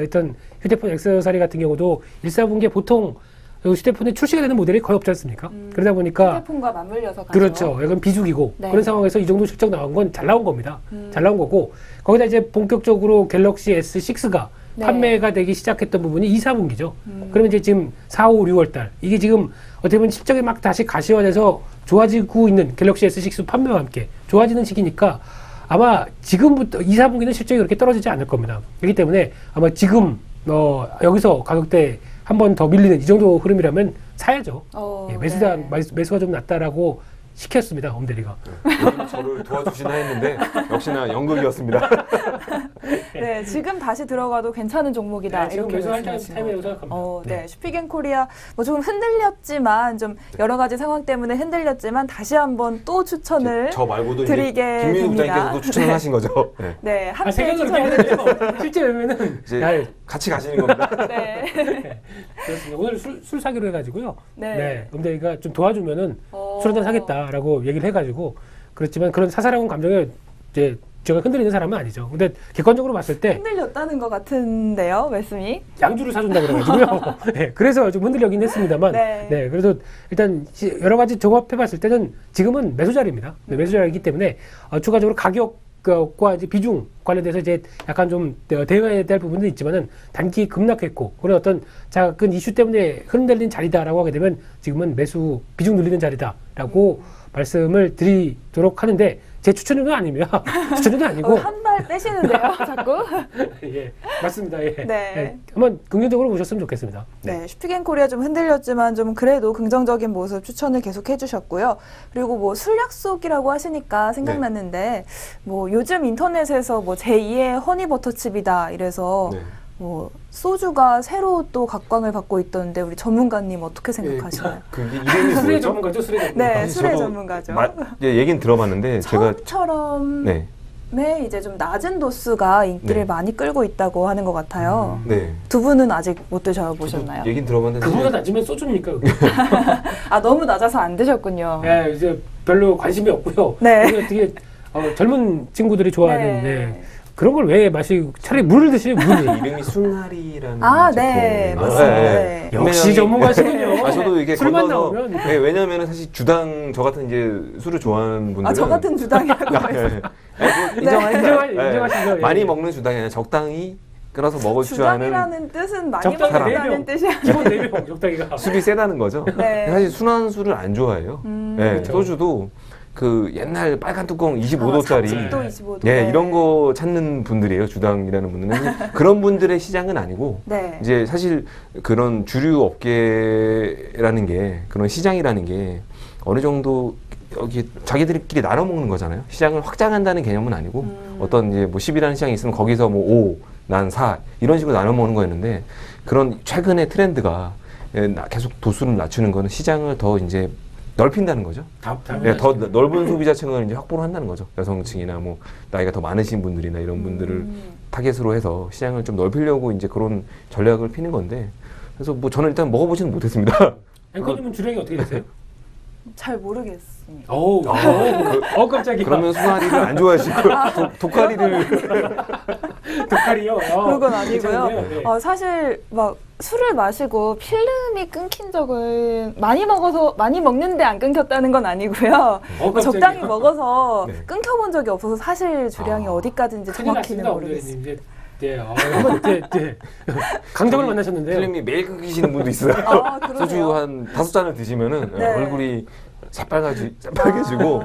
어떤 휴대폰 액세서리 같은 경우도 1, 4분기에 보통 휴대폰에 출시가 되는 모델이 거의 없지 않습니까? 그러다 보니까 휴대폰과 맞물려서 가죠. 그렇죠. 약간 비수기고 그런 상황에서 이 정도 실적 나온 건 잘 나온 겁니다. 잘 나온 거고 거기다 이제 본격적으로 갤럭시 S6가 판매가 되기 시작했던 부분이 2, 4분기죠. 그러면 이제 지금 4, 5, 6월 달 이게 지금 어떻게 보면 실적이 막 다시 가시화돼서 좋아지고 있는 갤럭시 S6 판매와 함께 좋아지는 시기니까 아마 지금부터 2, 4분기는 실적이 그렇게 떨어지지 않을 겁니다. 그렇기 때문에 아마 지금 여기서 가격대 한 번 더 밀리는 이 정도 흐름이라면 사야죠. 매수가 좀 낮다라고 시켰습니다. 엄대리가. 저를 도와주시나 했는데 역시나 연극이었습니다. 네, 지금 다시 들어가도 괜찮은 종목이다. 네, 지금 이렇게 매수할 말씀하시는 타임이라고 거죠. 생각합니다. 네, 슈피겐코리아 뭐 조금 흔들렸지만 좀 여러 가지 상황 때문에 흔들렸지만 다시 한번 또 추천을 저 말고도 이제 드리게 김민우 됩니다. 부장님께서도 추천을 하신 거죠. 네. 네, 아, 함께 생각을 그렇게 추천을 하는데요. 실제 매매는 이제 같이 가시는 겁니다. 네. 그렇습니다. 오늘 술 사기로 해가지고요. 네. 네, 엄대리가 좀 도와주면은 어. 술 한잔 사겠다라고 얘기를 해가지고 그렇지만 그런 사사로운 감정에 이제 제가 흔들리는 사람은 아니죠. 근데 객관적으로 봤을 때 흔들렸다는 것 같은데요, 말씀이. 양주를 사준다 그래가지고요. 네, 그래서 좀 흔들려긴 했습니다만, 네. 네, 그래도 일단 여러 가지 종합해봤을 때는 지금은 매수 자리입니다. 네, 매수 자리이기 때문에 추가적으로 가격과 이제 비중 관련돼서 이제 약간 좀 대응해야 될 부분도 있지만은 단기 급락했고 그런 어떤 작은 이슈 때문에 흔들린 자리다라고 하게 되면 지금은 매수 비중 늘리는 자리다라고 말씀을 드리도록 하는데. 제 추천은 아닙니다. 추천은 아니고. 한 발 떼시는데요, 자꾸. 예, 맞습니다. 예. 네. 예, 한번 긍정적으로 보셨으면 좋겠습니다. 네, 슈피겐코리아 좀 흔들렸지만 좀 그래도 긍정적인 모습 추천을 계속 해주셨고요. 그리고 뭐 술 약속이라고 하시니까 생각났는데 뭐 요즘 인터넷에서 뭐 제2의 허니버터칩이다 이래서 네. 뭐 소주가 새로 또 각광을 받고 있던데 우리 전문가님 어떻게 생각하시나요? 그게 이름이 술의 뭐죠? 전문가죠, 술의 전문가. 네, 아니, 술의 저도 전문가죠. 얘긴 들어봤는데 제가 처음처럼 네. 이제 좀 낮은 도수가 인기를 네. 많이 끌고 있다고 하는 것 같아요. 네. 두 분은 아직 못 드셔보셨나요? 얘긴 들어봤는데 그보다 사실 낮으면 소주입니까? 그게? 아, 너무 낮아서 안 드셨군요. 네, 이제 별로 관심이 없고요. 네. 그게 되게 젊은 친구들이 좋아하는 네. 네. 그런 걸 왜 마시고 차라리 물을 드시면 물을. 이름이 순하리라는 아, 제품. 네, 맞습니다. 네. 역시 전문가시군요. 아, 저도 이게 술만 건너서 나오면 네, 왜냐하면 사실 주당 저 같은 이제 술을 좋아하는 분들은 아, 저 같은 주당이라고 아, 해서. 네. 아니, 뭐 인정하시죠. 예. 많이 먹는 주당이 아니라 적당히 끊어서 먹을 줄 아는 주당이라는 뜻은 많이 적당히 먹는다는 네 뜻이야. 기본 4병 적당히가. 술이 세다는 거죠. 네. 사실 순한 술을 안 좋아해요. 네, 그렇죠. 소주도 그 옛날 빨간 뚜껑 25도짜리 또 25도. 네, 이런 거 찾는 분들이에요. 주당이라는 분들은 그런 분들의 시장은 아니고 네. 이제 사실 그런 주류 업계라는 게 그런 시장이라는 게 어느 정도 여기 자기들끼리 나눠 먹는 거잖아요. 시장을 확장한다는 개념은 아니고 어떤 이제 뭐 10이라는 시장이 있으면 거기서 뭐 5, 난 4 이런 식으로 나눠 먹는 거였는데 그런 최근의 트렌드가 계속 도수를 낮추는 거는 시장을 더 이제 넓힌다는 거죠. 네, 더 넓은 소비자층을 이제 확보를 한다는 거죠. 여성층이나 뭐 나이가 더 많으신 분들이나 이런 분들을 타겟으로 해서 시장을 좀 넓히려고 이제 그런 전략을 피는 건데 그래서 뭐 저는 일단 먹어보지는 못했습니다. 앵커님은 주량이 어떻게 되세요? 잘 모르겠습니다. 어우, 깜짝이야. 그러면 수아리를 안 좋아하시고 독가리를 독가리요? 그건 아니고요. 네. 사실 막 술을 마시고 필름이 끊긴 적은 많이 먹는데 안 끊겼다는 건 아니고요. 뭐 적당히 먹어서 네. 끊겨본 적이 없어서 사실 주량이 어디까지인지 큰일 정확히는 났습니다, 모르겠습니다. 이제. 네, 한번 강적을 만나셨는데요. 필름이 매일 끊기시는 분도 있어요. 아, 그러세요? 소주 한 5잔을 드시면은 네. 얼굴이 새빨개지고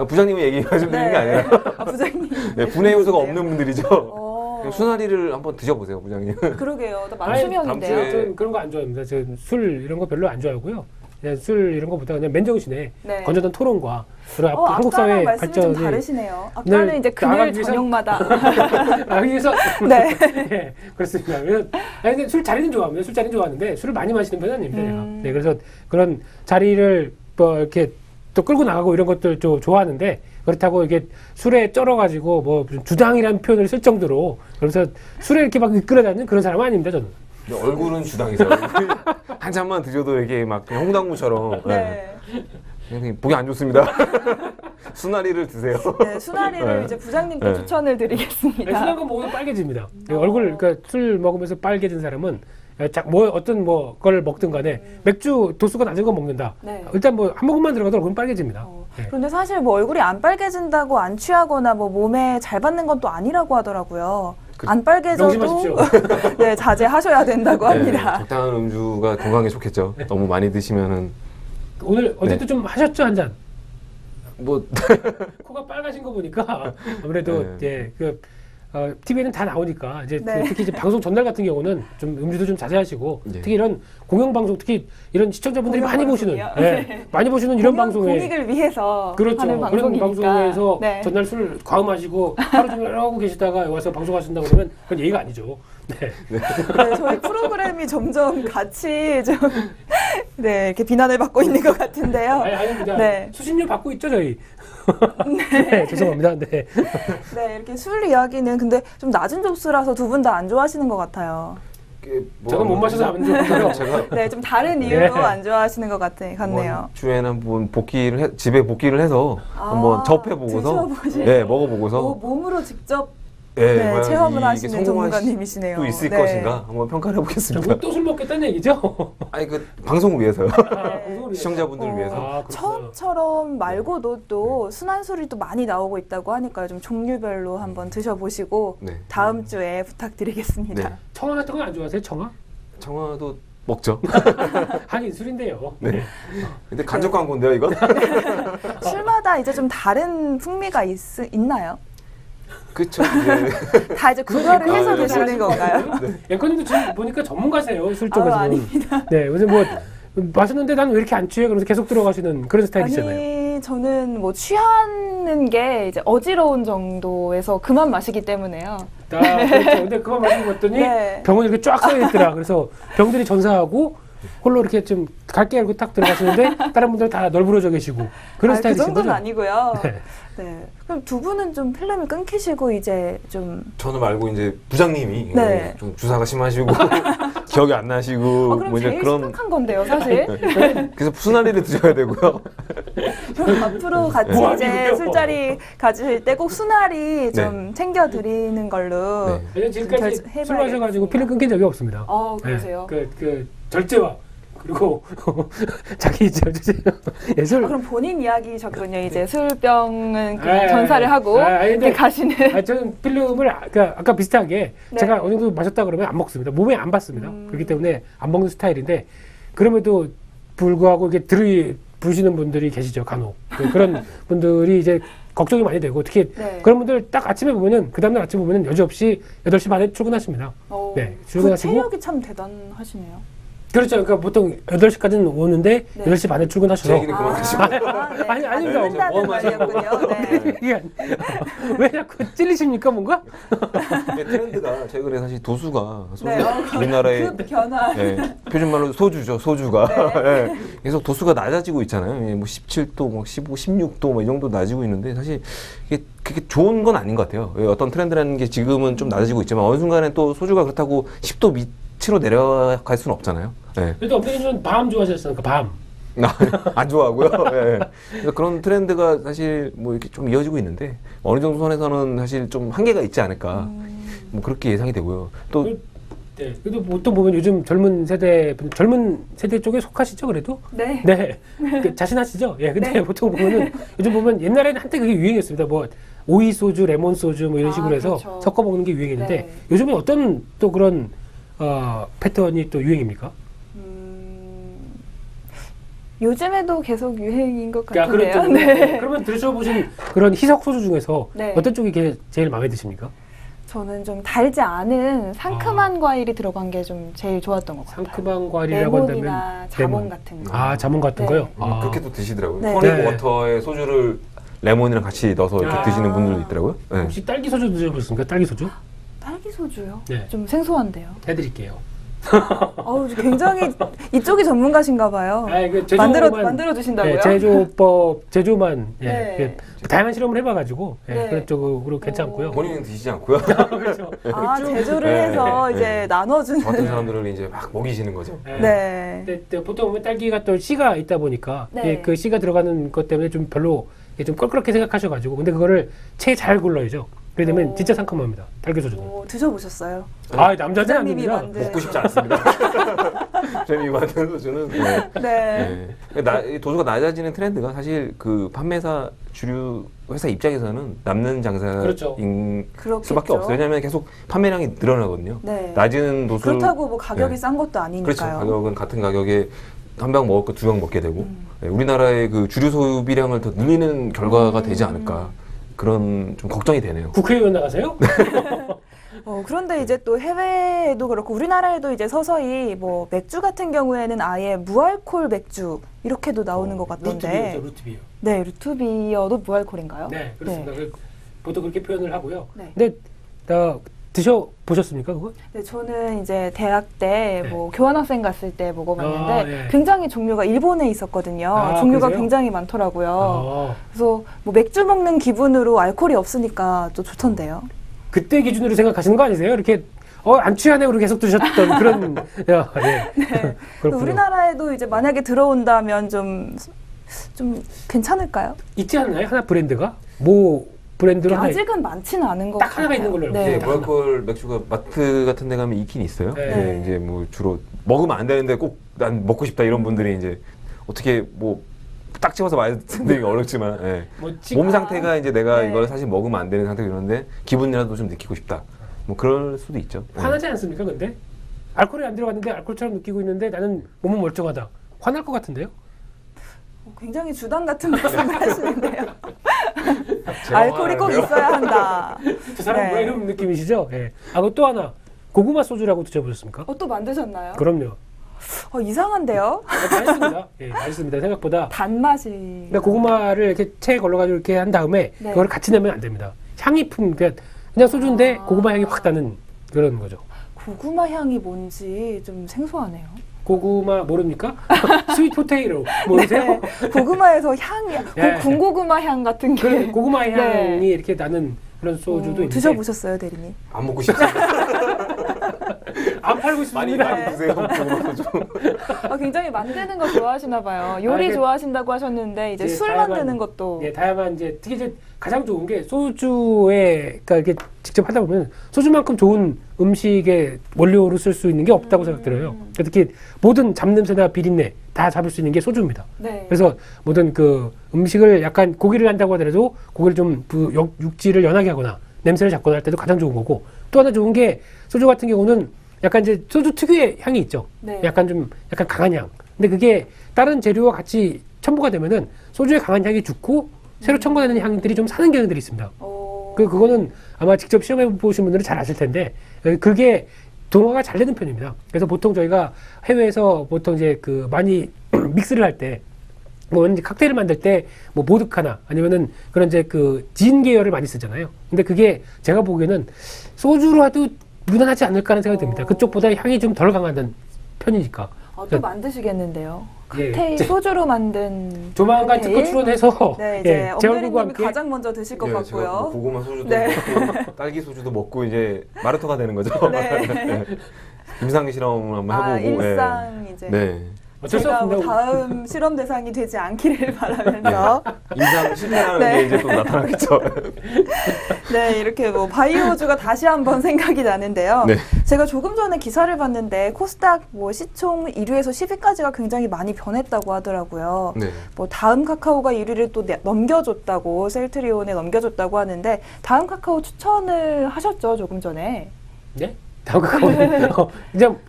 부장님이 얘기하시는 게 아니라 아, 부장님. 네, 분해 요소가 없는 분들이죠. 어, 순하리를 한번 드셔보세요, 부장님. 그러게요. 나 다음 주에 만수명인데요. 저는 그런 거 안 좋아합니다. 저는 술 이런 거 별로 안 좋아하고요. 그냥 술 이런 거보다 그냥 맨정신에 네. 건전한 토론과 그런 한국 아까랑 사회 말씀이 좀 발전이 다르시네요. 아까는 이제 금요일 나가기 위해서? 저녁마다. 하기 위해서 네. 네, 그렇습니다. 근데 술 자리는 좋아합니다. 술 자리는 좋아하는데 술을 많이 마시는 편은 아닙니다. 제가. 네, 그래서 그런 자리를 뭐 이렇게 또 끌고 나가고 이런 것들 좀 좋아하는데 그렇다고 이게 술에 쩔어가지고 뭐 주당이라는 표현을 쓸 정도로 그래서 술에 이렇게 막 이끌어다니는 그런 사람은 아닙니다. 저는. 얼굴은 주당이죠. 한 잔만 드셔도 이게 막 그냥 홍당무처럼 네. 그냥 보기 안 좋습니다. 순하리를 드세요. 네, 순하리를 네. 이제 부장님께 네. 추천을 드리겠습니다. 술한 거 먹으면 빨개집니다. 얼굴 그러니까 술 먹으면서 빨개진 사람은 뭐 어떤 뭐 걸 먹든 간에 맥주 도수가 낮은 거 먹는다. 네. 일단 뭐 한 모금만 들어가도 얼굴은 빨개집니다. 네. 그런데 사실 뭐 얼굴이 안 빨개진다고 안 취하거나 뭐 몸에 잘 받는 건 또 아니라고 하더라고요. 안 빨개져도 명심하십시오. 네, 자제하셔야 된다고 합니다. 네, 적당한 음주가 건강에 좋겠죠. 너무 많이 드시면은 오늘 어제도 좀 하셨죠 한 잔? 뭐 코가 빨가신 거 보니까 아무래도 네. 이제 그 TV에는 다 나오니까 이제 네. 특히 이제 방송 전날 같은 경우는 좀 음주도 좀 자제하시고 네. 특히 이런 공영 방송 특히 이런 시청자분들이 많이 보시는 공영방송이요? 네. 많이 보시는 이런 공연, 방송에 공익을 위해서 그렇죠. 하는 그런 방송이니까. 방송에서 네. 전날 술 과음하시고 하루 종일 하고 계시다가 와서 방송하신다 그러면 그건 예의가 아니죠. 네. 네, 저희 프로그램이 점점 같이 좀 네, 이렇게 비난을 받고 있는 것 같은데요. 아닙니다. 네. 수신료 받고 있죠 저희. 네, 죄송합니다. 네. 네, 이렇게 술 이야기는 근데 좀 낮은 점수라서 두 분 다 안 좋아하시는 것 같아요. 저는 못 마셔서 안 좋아해요. 제가 네, 좀 다른 이유로 네. 안 좋아하시는 것 같네요. 주에는 한번 집에 복귀를 해서 한번 접해보고서 드셔보시고. 네, 먹어보고서 몸으로 직접 네, 네, 체험을 이게 하시는 성공할 전문가님이시네요. 수 있을 네. 것인가 한번 평가를 해보겠습니다. 또 술 먹겠다는 얘기죠? 아니 그 방송을 위해서요. 방송을 시청자분들을 위해서. 아, 그렇구나. 처음처럼 말고도 또 순한술이 또 많이 나오고 있다고 하니까요. 좀 종류별로 한번 드셔보시고 네. 다음 주에 부탁드리겠습니다. 네. 청아 같은 건 안 좋아하세요? 청아? 청아도 먹죠. 하긴 술인데요. 네. 근데 간접 광고인데요, 이건? 술마다 이제 좀 다른 풍미가 있나요? 그쵸. 이제 다 이제 그거를 해서 아, 네. 드시는 건가요? 앵커님도 지금 보니까 전문가세요 술 쪽에서. 아닙니다. 네, 요즘 뭐 마셨는데 난 왜 이렇게 안 취해? 그러면서 계속 들어가시는 그런 스타일이잖아요. 아니, 저는 뭐 취하는 게 이제 어지러운 정도에서 그만 마시기 때문에요. 아, 그렇죠. 근데 그만 마시고 봤더니 네. 병원에 이렇게 쫙 써 있더라. 그래서 병들이 전사하고 홀로 이렇게 좀 갈게 알고 딱 들어가시는데 다른 분들 다 널브러져 계시고 그런 그 스타일이신 정도는 거죠? 아니고요. 네. 네. 그럼 두 분은 좀 필름을 끊기시고 이제 좀 저는 말고 이제 부장님이 네. 좀 주사가 심하시고 기억이 안 나시고 그럼 뭐 이제 제일 그런 심각한 건데요, 사실. 그래서 순하리를 드셔야 되고요. 그럼 앞으로 같이 뭐 이제 아니고요. 술자리 가지실 때 꼭 순하리 좀 챙겨드리는 걸로. 네. 왜냐면 지금까지 술 해봐야겠습니다. 마셔가지고 필름 끊긴 적이 없습니다. 그러세요? 네, 그 절제와 그리고 자기 예술. 그럼 본인 이야기셨군요. 이제 술병은 그냥 아, 전사를 하고 아니, 근데- 이렇게 가시는. 저는 필름을 아까 비슷하게 네. 제가 어느 정도 마셨다 그러면 안 먹습니다. 몸에 안 받습니다. 그렇기 때문에 안 먹는 스타일인데 그럼에도 불구하고 이렇게 부시는 분들이 계시죠, 간혹. 그런 분들이 이제 걱정이 많이 되고 특히 네. 그런 분들 딱 아침에 보면은 그 다음날 아침에 보면은 여지없이 8시 반에 출근하십니다. 네, 그 출근하시고 체력이 참 대단하시네요. 그렇죠. 그러니까 보통 8시까지는 오는데 네. 8시 반에 출근하셔서 제 얘기는 그만하시고. 네. 아니, 아닙니다. 끊는다는 뭐 말이었군요. 네. 이게 왜 자꾸 찔리십니까 뭔가? 네, 트렌드가 최근에 사실 도수가 소주 네. 우리나라의 급 변화. 네, 표준말로 소주죠, 소주가. 네, 계속 도수가 낮아지고 있잖아요. 예, 뭐 17도, 뭐 15, 16도 뭐 이 정도 낮아지고 있는데 사실 이게 그게 좋은 건 아닌 것 같아요. 예, 어떤 트렌드라는 게 지금은 좀 낮아지고 있지만 어느 순간에 또 소주가 그렇다고 10도 밑으로 내려갈 수는 없잖아요. 예. 그래도 엄대님은 밤 좋아하셨으니까 밤. 안 좋아하고요. 예. 그래서 그런 트렌드가 사실 뭐 이렇게 좀 이어지고 있는데 어느 정도 선에서는 사실 좀 한계가 있지 않을까. 뭐 그렇게 예상이 되고요. 또 네. 그래도 보통 보면 요즘 젊은 세대 쪽에 속하시죠, 그래도? 네. 네. 자신하시죠? 예. 근데 보통 보면은 요즘 보면 옛날에는 한때 그게 유행이었습니다. 뭐 오이 소주, 레몬 소주 뭐 이런 식으로 해서 그렇죠. 섞어 먹는 게 유행이었는데 네. 요즘은 어떤 또 그런 패턴이 또 유행입니까? 요즘에도 계속 유행인 것 야, 같은데요. 그렇죠. 네. 그러면 드셔보신 그런 희석 소주 중에서 네. 어떤 쪽이 제일 마음에 드십니까? 저는 좀 달지 않은 상큼한 과일이 들어간 게 좀 제일 좋았던 것 같아요. 상큼한 과일이라고 한다면 레몬이나 자몽 레몬. 같은 거. 아, 자몽 같은 네. 거요? 아. 그렇게도 드시더라고요. 네. 토닉 네. 워터에 소주를 레몬이랑 같이 넣어서 이렇게 아. 드시는 분들도 있더라고요. 네. 혹시 딸기 소주 드셔보셨습니까? 딸기 소주? 딸기 소주요? 네. 좀 생소한데요. 해드릴게요. 굉장히 이쪽이 전문가신가 봐요. 그 만들어 주신다고요? 네, 제조만 예, 네. 다양한 실험을 해봐가지고 예, 네. 그런 쪽으로 괜찮고요. 본인은 드시지 않고요. 그렇죠. 제조를 네. 해서 네. 이제 나눠주는. 저 같은 사람들을 이제 막 먹이시는 거죠. 네. 근데 보통 보면 딸기가 또 씨가 있다 보니까 네. 예, 그 씨가 들어가는 것 때문에 좀 별로 좀 껄끄럽게 생각하셔가지고 근데 그거를 채 잘 골라야죠. 그러면 진짜 상큼합니다. 딸기 소주는. 드셔보셨어요? 남자는 안 부장님이 됩니다. 만든. 먹고 싶지 않습니다. 저희 만든 소주는 네. 이 도수가 낮아지는 트렌드가 사실 그 판매사 주류 회사 입장에서는 남는 장사인 그렇죠. 그렇겠죠. 수밖에 없어요. 왜냐하면 계속 판매량이 늘어나거든요. 네. 낮은 도수 그렇다고 뭐 가격이 네. 싼 것도 아니니까요. 그렇죠. 가격은 같은 가격에 한 병 먹을 거 두 병 먹게 되고 네, 우리나라의 그 주류 소비량을 더 늘리는 결과가 되지 않을까. 그런 좀 걱정이 되네요. 국회의원 나가세요? 그런데 이제 또 해외에도 그렇고 우리나라에도 이제 서서히 뭐 맥주 같은 경우에는 아예 무알콜 맥주 이렇게도 나오는 것 같던데. 루트비어죠, 루트비어. 네, 루트비어도 무알콜인가요? 네, 그렇습니다. 보통 그렇게 표현을 하고요. 네. 근데 드셔보셨습니까, 그거? 네, 저는 이제 대학 때 네. 뭐 교환학생 갔을 때 먹어봤는데 아, 네. 굉장히 종류가 일본에 있었거든요. 아, 종류가 그러세요? 굉장히 많더라고요. 그래서 뭐 맥주 먹는 기분으로 알코올이 없으니까 또 좋던데요. 그때 기준으로 생각하시는 거 아니세요? 이렇게 안 취하네 그러고 계속 드셨던 그런 네. 네. 그렇군요. 우리나라에도 이제 만약에 들어온다면 좀 괜찮을까요? 있지 않나요? 하나 브랜드가? 뭐 브랜드로 하나 아직은 많지는 않은 것 딱 같아요. 하나가 있는 걸로 알고 네. 있어요. 네, 무알콜 맥주가 마트 같은 데 가면 있긴 있어요. 네. 네, 이제 뭐 주로 먹으면 안 되는데 꼭 난 먹고 싶다 이런 분들이 이제 어떻게 뭐 딱 집어서 말씀드리기 어렵지만 예. 뭐 몸 상태가 이제 내가 네. 이걸 사실 먹으면 안 되는 상태가 이런데 기분이라도 좀 느끼고 싶다. 뭐 그럴 수도 있죠. 네. 화나지 않습니까? 근데 알코올이 안 들어갔는데 알코올처럼 느끼고 있는데 나는 몸은 멀쩡하다. 화날 것 같은데요? 굉장히 주당 같은 말씀을 하시는데요. 제가 알코올이 꼭 화나는데요? 있어야 한다. 저 사람 네. 뭐 이런 느낌이시죠? 예. 그리고 또 하나 고구마 소주라고 드셔보셨습니까? 또 만드셨나요? 그럼요. 이상한데요? 맛있습니다. 예, 맛있습니다. 생각보다. 단맛이. 그러니까 고구마를 이렇게 체에 걸러가지고 이렇게 한 다음에 네. 그걸 같이 내면 안 됩니다. 향이 그냥 소주인데 아. 고구마 향이 확 나는 그런 거죠. 고구마 향이 뭔지 좀 생소하네요. 고구마 모릅니까? 스윗 포테이로 모르세요? 네, 고구마에서 향이, 예. 군고구마 향 같은 게. 그 고구마 향이 네. 이렇게 나는 그런 소주도 있는데 드셔보셨어요, 대리님? 안 먹고 싶습니다. 안 팔고 많이 있습니다. 많이 드세요. 고구마 소주. 굉장히 만드는 거 좋아하시나 봐요. 요리 이게 좋아하신다고 하셨는데 이제 이제 술 다양한- 만드는 것도. 예, 다양한 이제 특히 이제 가장 좋은 게 소주에 그러니까 이렇게 직접 하다 보면 소주만큼 좋은 음식의 원료로 쓸 수 있는 게 없다고 생각들어요. 특히 모든 잡냄새나 비린내 다 잡을 수 있는 게 소주입니다. 네. 그래서 모든 그 음식을 약간 고기를 한다고 하더라도 고기를 좀 육질을 연하게 하거나 냄새를 잡거나 할 때도 가장 좋은 거고, 또 하나 좋은 게 소주 같은 경우는 약간 이제 소주 특유의 향이 있죠. 네. 약간 강한 향. 근데 그게 다른 재료와 같이 첨부가 되면은 소주의 강한 향이 죽고 새로 첨가되는 향들이 좀 사는 경향들이 있습니다. 그거는 아마 직접 시험해 보신 분들은 잘 아실 텐데 그게 동화가 잘 되는 편입니다. 그래서 보통 저희가 해외에서 보통 이제 그 많이 믹스를 할 때 뭐 이제 칵테일을 만들 때 뭐 보드카나 아니면은 그런 이제 그 진 계열을 많이 쓰잖아요. 근데 그게 제가 보기에는 소주로 해도 무난하지 않을까라는 생각이 듭니다. 그쪽보다 향이 좀 덜 강한 편이니까. 또 만드시겠는데요. 예, 칵테일 소주로 만든. 조만간 칵테일? 특허 출원해서 네, 이제 예, 제 얼굴과 엄대리님이 함께 가장 먼저 드실 것 예, 제가 뭐 같고요. 고구마 소주도 네. 먹고 딸기 소주도 먹고 이제 마르토가 되는 거죠. 네. 임상 실험을 한번 해보고. 일상 이제. 네. 어쩔 수 제가 뭐 없습니다. 다음 실험 대상이 되지 않기를 바라면서 임상 실패하는 네. 게 이제 또 나타나겠죠. 네, 이렇게 뭐 바이오주가 다시 한번 생각이 나는데요. 네. 제가 조금 전에 기사를 봤는데 코스닥 뭐 시총 1위에서 10위까지가 굉장히 많이 변했다고 하더라고요. 네. 뭐 다음 카카오가 1위를 또 넘겨줬다고, 셀트리온에 넘겨줬다고 하는데 다음 카카오 추천을 하셨죠, 조금 전에. 네? 다음 카카오는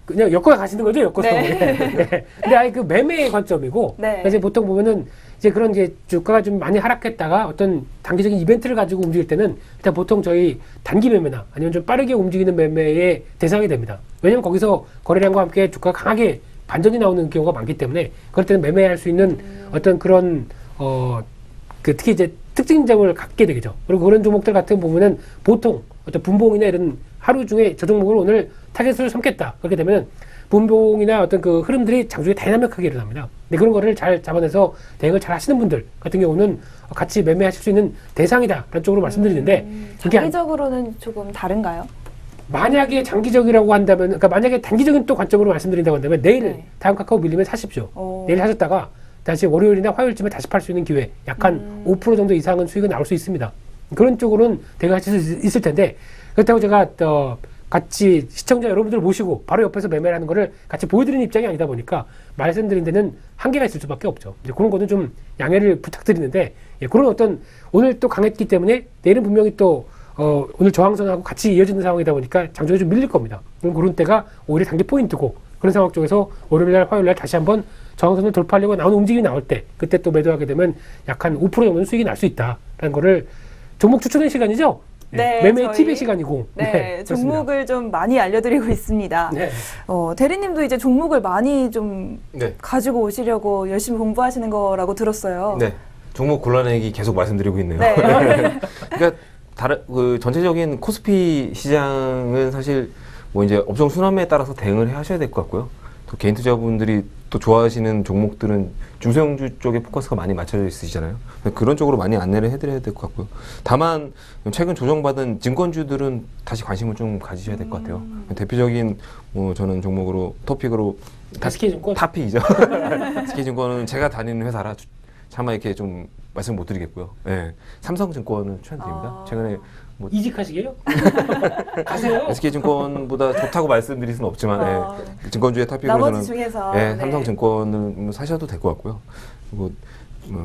그냥 엮어 가시는 거죠, 엮어서. 네. 네. 근데 아예 그 매매의 관점이고, 네. 이제 보통 보면은 이제 그런 이제 주가가 좀 많이 하락했다가 어떤 단기적인 이벤트를 가지고 움직일 때는 일단 보통 저희 단기 매매나 아니면 좀 빠르게 움직이는 매매의 대상이 됩니다. 왜냐면 거기서 거래량과 함께 주가가 강하게 반전이 나오는 경우가 많기 때문에 그럴 때는 매매할 수 있는 어떤 그런 그 특히 이제 특징점을 갖게 되겠죠. 그리고 그런 종목들 같은 거 보면은 보통 어떤 분봉이나 이런 하루 중에 저 종목을 오늘 타겟을 삼겠다. 그렇게 되면 분봉이나 어떤 그 흐름들이 장중에 다이나믹하게 일어납니다. 근데 그런 거를 잘 잡아내서 대응을 잘 하시는 분들 같은 경우는 같이 매매하실 수 있는 대상이다. 라는 쪽으로 말씀드리는데 그게 장기적으로는 조금 다른가요? 만약에 장기적이라고 한다면, 그러니까 만약에 단기적인 또 관점으로 말씀드린다고 한다면 내일 네. 다음 카카오 밀리면 사십시오. 내일 하셨다가 다시 월요일이나 화요일쯤에 다시 팔 수 있는 기회, 약간 5% 정도 이상은 수익은 나올 수 있습니다. 그런 쪽으로는 대응하실 수 있을 텐데, 그렇다고 제가 같이 시청자 여러분들 모시고 바로 옆에서 매매를 하는 거를 같이 보여드리는 입장이 아니다 보니까 말씀드린 데는 한계가 있을 수밖에 없죠. 이제 그런 거는 좀 양해를 부탁드리는데, 예, 그런 어떤 오늘 또 강했기 때문에 내일은 분명히 또 오늘 저항선하고 같이 이어지는 상황이다 보니까 장중에 좀 밀릴 겁니다. 그런 때가 오히려 단기 포인트고, 그런 상황 쪽에서 월요일날, 화요일날 다시 한번 저항선을 돌파하려고 나오는 움직임이 나올 때, 그때 또 매도하게 되면 약 한 5% 정도는 수익이 날 수 있다라는 거를 종목 추천의 시간이죠? 네, 매매 저희- 팁의 시간이고. 네, 그렇습니다. 종목을 좀 많이 알려드리고 있습니다. 네. 대리님도 이제 종목을 많이 좀 네. 가지고 오시려고 열심히 공부하시는 거라고 들었어요. 네. 종목 골라내기 계속 말씀드리고 있네요. 네. 그러니까 그 전체적인 코스피 시장은 사실 뭐 이제 업종 순환매에 따라서 대응을 하셔야 될 것 같고요. 또 개인 투자분들이 또 좋아하시는 종목들은 중소형주 쪽에 포커스가 많이 맞춰져 있으시잖아요. 그런 쪽으로 많이 안내를 해드려야 될 것 같고요. 다만 최근 조정받은 증권주들은 다시 관심을 좀 가지셔야 될 것 같아요. 대표적인 뭐 저는 종목으로 토픽으로 SK증권? 탑픽이죠. SK증권은 제가 다니는 회사라 차마 이렇게 좀 말씀 못 드리겠고요. 네. 삼성증권은 추천드립니다. 최근에 뭐 이직하시게요? 가세요. SK증권보다 좋다고 말씀드릴 수는 없지만 증권주의 탑픽으로 나머지 저는 중에서 삼성증권을 뭐 사셔도 될 것 같고요. 그리고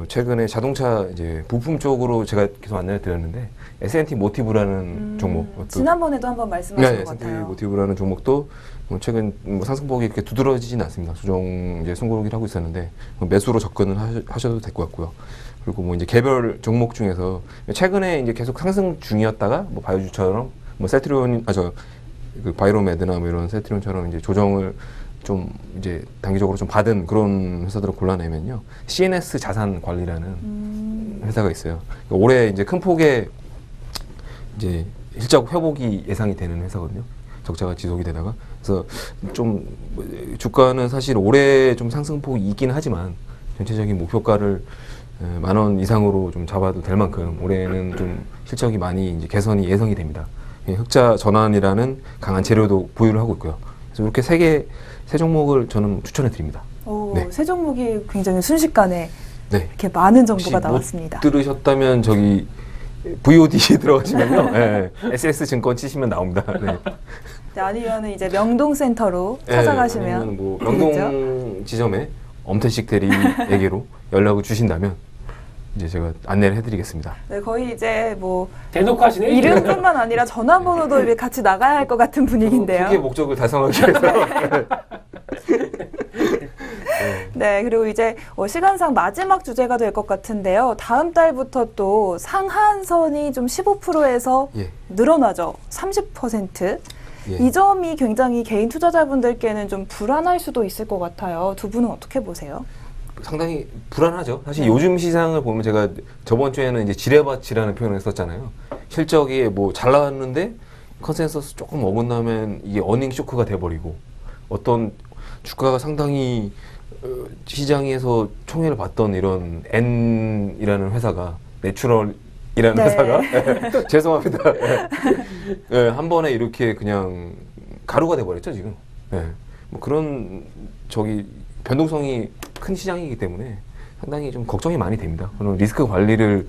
최근에 자동차 이제 부품 쪽으로 제가 계속 안내를 드렸는데 S&T 모티브라는 종목 또 지난번에도 한번 말씀하신 것 S&T 같아요. 모티브라는 종목도 최근 상승폭이 이렇게 두드러지진 않습니다. 조정 이제 숨고르기를 하고 있었는데 매수로 접근을 하셔도 될 것 같고요. 그리고 뭐 이제 개별 종목 중에서 최근에 이제 계속 상승 중이었다가 뭐 바이오주처럼 뭐 셀트리온 그 바이로메드나 뭐 이런 셀트리온처럼 이제 조정을 좀 이제 단기적으로 좀 받은 그런 회사들을 골라내면요. CNS 자산 관리라는 회사가 있어요. 그러니까 올해 이제 큰 폭의 이제 실적 회복이 예상이 되는 회사거든요. 적자가 지속이 되다가. 그래서 좀 주가는 사실 올해 좀 상승폭이 있긴 하지만 전체적인 목표가를 10,000원 이상으로 좀 잡아도 될 만큼 올해는 좀 실적이 많이 이제 개선이 예상이 됩니다. 흑자 전환이라는 강한 재료도 보유를 하고 있고요. 그래서 이렇게 세 종목을 저는 추천해 드립니다. 네. 새 종목이 굉장히 순식간에 네. 이렇게 많은 정보가 혹시 나왔습니다. 못 들으셨다면 저기 VOD 들어가시면요. 네. SS증권 치시면 나옵니다. 네. 네, 아니면 이제 명동센터로 네, 찾아가시면 아니면 뭐 되겠죠? 명동 지점에 엄태식 대리에게로 연락을 주신다면 이제 제가 안내를 해드리겠습니다. 네, 거의 이제 뭐 대놓고 하시네. 이름뿐만 아니라 전화번호도 이렇게 같이 나가야 할 것 같은 분위기인데요. 그게 목적을 달성하기 위해서. 네, 그리고 이제 시간상 마지막 주제가 될 것 같은데요. 다음 달부터 또 상한선이 좀 15%에서 예. 늘어나죠. 30%. 예. 이 점이 굉장히 개인 투자자분들께는 좀 불안할 수도 있을 것 같아요. 두 분은 어떻게 보세요? 상당히 불안하죠. 사실 요즘 시장을 보면 제가 저번 주에는 이제 지뢰밭이라는 표현을 했었잖아요. 실적이 뭐 잘 나왔는데 컨센서스 조금 어긋나면 이게 어닝 쇼크가 돼버리고 어떤 주가가 상당히 시장에서 총애를 받던 이런 N이라는 회사가 내추럴이라는 네. 회사가 죄송합니다. 네, 한 번에 이렇게 그냥 가루가 돼버렸죠 지금. 네. 뭐 그런 변동성이 큰 시장이기 때문에 상당히 좀 걱정이 많이 됩니다. 그런 리스크 관리를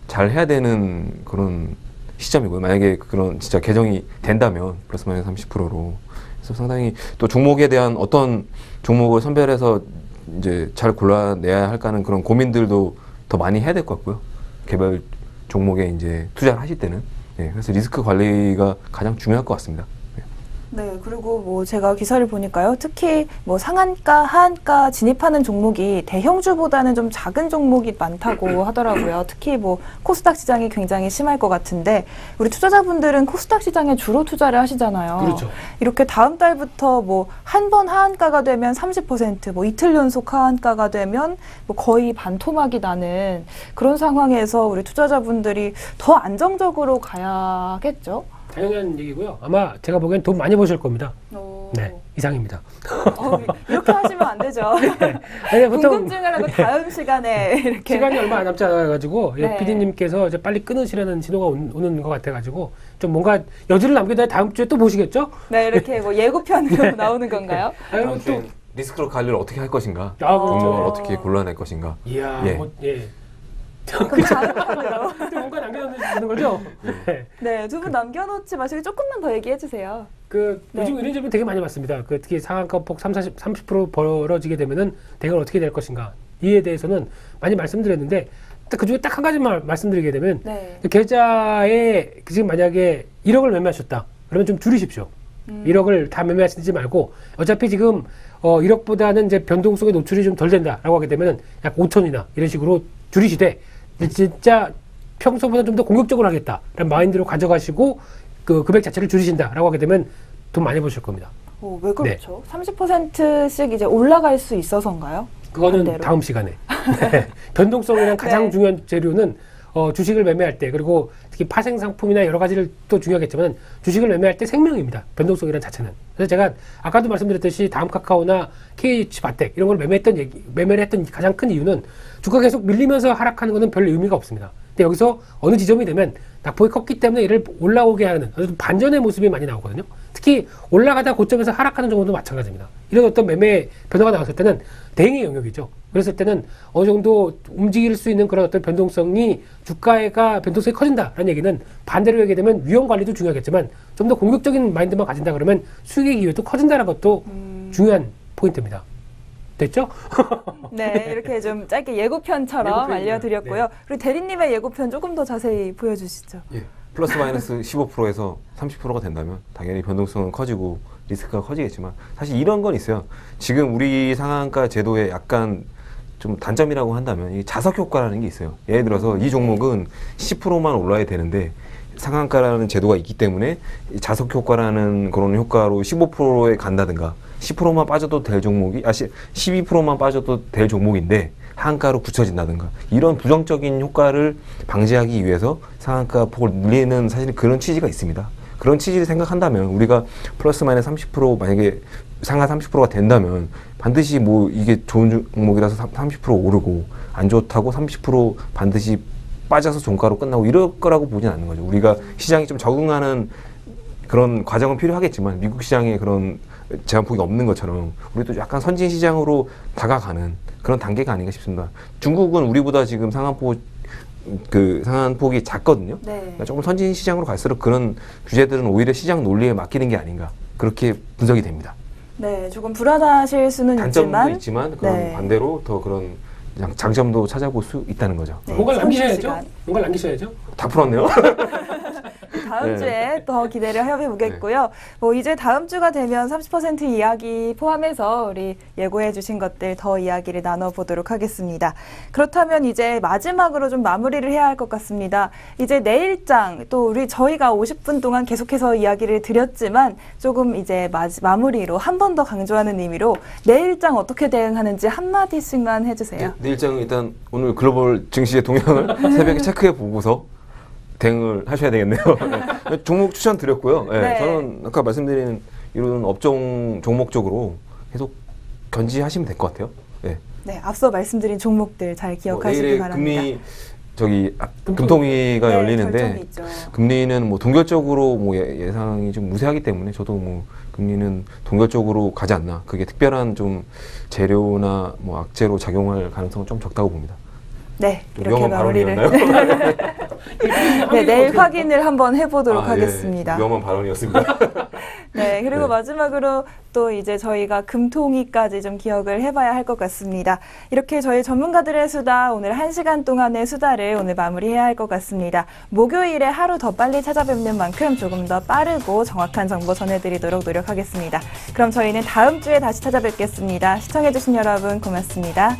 잘 해야 되는 그런 시점이고요. 만약에 그런 진짜 개정이 된다면 플러스 마이너스 30%로 그래서 상당히 또 종목에 대한 어떤 종목을 선별해서 이제 잘 골라내야 할까는 그런 고민들도 더 많이 해야 될 것 같고요. 개별 종목에 이제 투자를 하실 때는 그래서 리스크 관리가 가장 중요할 것 같습니다. 네, 그리고 뭐 제가 기사를 보니까요. 특히 뭐 상한가, 하한가 진입하는 종목이 대형주보다는 좀 작은 종목이 많다고 하더라고요. 특히 뭐 코스닥 시장이 굉장히 심할 것 같은데 우리 투자자분들은 코스닥 시장에 주로 투자를 하시잖아요. 그렇죠. 이렇게 다음 달부터 뭐 한 번 하한가가 되면 30%, 뭐 이틀 연속 하한가가 되면 뭐 거의 반토막이 나는 그런 상황에서 우리 투자자분들이 더 안정적으로 가야겠죠? 당연한 얘기고요. 아마 제가 보기엔 돈 많이 버실 겁니다. 네, 이상입니다. 이렇게 하시면 안 되죠. 아니, 보통 궁금증을 하고 다음 시간에 이렇게 시간이 얼마 안 남지 않아가지고 네. PD님께서 이제 빨리 끊으시라는 신호가 오는 것 같아가지고 좀 뭔가 여지를 남겨둬야 다음 주에 또 보시겠죠? 네, 이렇게 뭐 예고편으로 나오는 건가요? 아유, 다음 주엔 리스크로 관리를 어떻게 할 것인가, 아, 그렇죠. 종목을 어떻게 골라낼 것인가. 이야, 예. 예. 그럼 다음 편으로. 뭔가 남겨놓는 거죠? 네. 네, 두 분 남겨놓지 마시고 조금만 더 얘기해 주세요. 요즘 이런 질문 되게 많이 받습니다. 특히 상한가 폭 30% 벌어지게 되면은 대응을 어떻게 될 것인가. 이에 대해서는 많이 말씀드렸는데 그 중에 딱 한 가지만 말씀드리게 되면 네. 계좌에 지금 만약에 1억을 매매하셨다. 그러면 좀 줄이십시오. 1억을 다 매매하시지 말고 어차피 지금 1억보다는 이제 변동성의 노출이 좀 덜 된다라고 하게 되면은 약 5천이나 이런 식으로 줄이시되 진짜 평소보다 좀 더 공격적으로 하겠다라는 마인드로 가져가시고 그 금액 자체를 줄이신다라고 하게 되면 돈 많이 버실 겁니다. 왜 그렇죠? 30%씩 이제 올라갈 수 있어서인가요? 그거는 반대로. 다음 시간에. 네. 변동성이란 가장 네. 중요한 재료는 주식을 매매할 때, 그리고 특히 파생 상품이나 여러 가지를 또 중요하겠지만 주식을 매매할 때 생명입니다. 변동성이란 자체는. 그래서 제가 아까도 말씀드렸듯이 다음 카카오나 KH 바텍 이런 걸 매매를 했던 가장 큰 이유는 주가가 계속 밀리면서 하락하는 것은 별 의미가 없습니다. 근데 여기서 어느 지점이 되면 낙폭이 컸기 때문에 이를 올라오게 하는 반전의 모습이 많이 나오거든요. 특히 올라가다 고점에서 하락하는 정도도 마찬가지입니다. 이런 어떤 매매 변화가 나왔을 때는 대응의 영역이죠. 그랬을 때는 어느 정도 움직일 수 있는 그런 어떤 변동성이 주가가 변동성이 커진다라는 얘기는 반대로 얘기하게 되면 위험 관리도 중요하겠지만 좀 더 공격적인 마인드만 가진다 그러면 수익의 기회도 커진다는 것도 중요한 포인트입니다. 됐죠? 네, 이렇게 좀 짧게 예고편처럼 예고편이요. 알려드렸고요. 네. 그리고 대리님의 예고편 조금 더 자세히 보여주시죠. 예. 플러스 마이너스 15%에서 30%가 된다면 당연히 변동성은 커지고 리스크가 커지겠지만 사실 이런 건 있어요. 지금 우리 상한가 제도에 약간 좀 단점이라고 한다면 이 자석 효과라는 게 있어요. 예를 들어서 이 종목은 10%만 올라야 되는데 상한가라는 제도가 있기 때문에 이 자석 효과라는 그런 효과로 15%에 간다든가 10%만 빠져도 될 종목이 12%만 빠져도 될 종목인데 하한가로 굳혀진다든가 이런 부정적인 효과를 방지하기 위해서 상한가 폭을 늘리는 사실 그런 취지가 있습니다. 그런 취지를 생각한다면 우리가 플러스 마이너스 30% 만약에 상하 30%가 된다면 반드시 뭐 이게 좋은 종목이라서 30% 오르고 안 좋다고 30% 반드시 빠져서 종가로 끝나고 이럴 거라고 보진 않는 거죠. 우리가 시장이 좀 적응하는 그런 과정은 필요하겠지만 미국 시장에 그런 제한폭이 없는 것처럼 우리도 약간 선진 시장으로 다가가는 그런 단계가 아닌가 싶습니다. 중국은 우리보다 지금 상한폭이 작거든요. 네. 그러니까 조금 선진 시장으로 갈수록 그런 규제들은 오히려 시장 논리에 맡기는 게 아닌가 그렇게 분석이 됩니다. 네, 조금 불안하실 수는 단점도 있지만 그런 네. 반대로 더 그런 장점도 찾아볼 수 있다는 거죠. 네, 뭔가를 남기셔야죠. 시간. 뭔가를 남기셔야죠. 다 풀었네요. 다음 네. 주에 더 기대를 해보겠고요. 뭐 이제 다음 주가 되면 30% 이야기 포함해서 우리 예고해 주신 것들 더 이야기를 나눠보도록 하겠습니다. 그렇다면 이제 마지막으로 좀 마무리를 해야 할 것 같습니다. 이제 내일장 또 저희가 50분 동안 계속해서 이야기를 드렸지만 조금 이제 마무리로 한 번 더 강조하는 의미로 내일장 어떻게 대응하는지 한마디씩만 해주세요. 내일장은 일단 오늘 글로벌 증시의 동향을 새벽에 체크해 보고서 대응을 하셔야 되겠네요. 네. 종목 추천 드렸고요. 네. 네. 저는 아까 말씀드린 이런 업종 종목적으로 계속 견지하시면 될 것 같아요. 네. 네, 앞서 말씀드린 종목들 잘 기억하시기 내일에 바랍니다. 금리 금통위가 네, 열리는데 결정이 있죠. 금리는 뭐 동결적으로 뭐 예상이 좀 무색하기 때문에 저도 뭐 금리는 동결적으로 가지 않나. 그게 특별한 좀 재료나 뭐 악재로 작용할 가능성은 좀 적다고 봅니다. 네, 좀 이렇게 위험한 마무리를. 발언이었나요? 네, 내일 확인을 한번 해보도록 아, 하겠습니다. 예, 위험한 발언이었습니다. 네, 그리고 네. 마지막으로 또 이제 저희가 금통위까지 좀 기억을 해봐야 할 것 같습니다. 이렇게 저희 전문가들의 수다, 오늘 1시간 동안의 수다를 오늘 마무리해야 할 것 같습니다. 목요일에 하루 더 빨리 찾아뵙는 만큼 조금 더 빠르고 정확한 정보 전해드리도록 노력하겠습니다. 그럼 저희는 다음 주에 다시 찾아뵙겠습니다. 시청해주신 여러분 고맙습니다.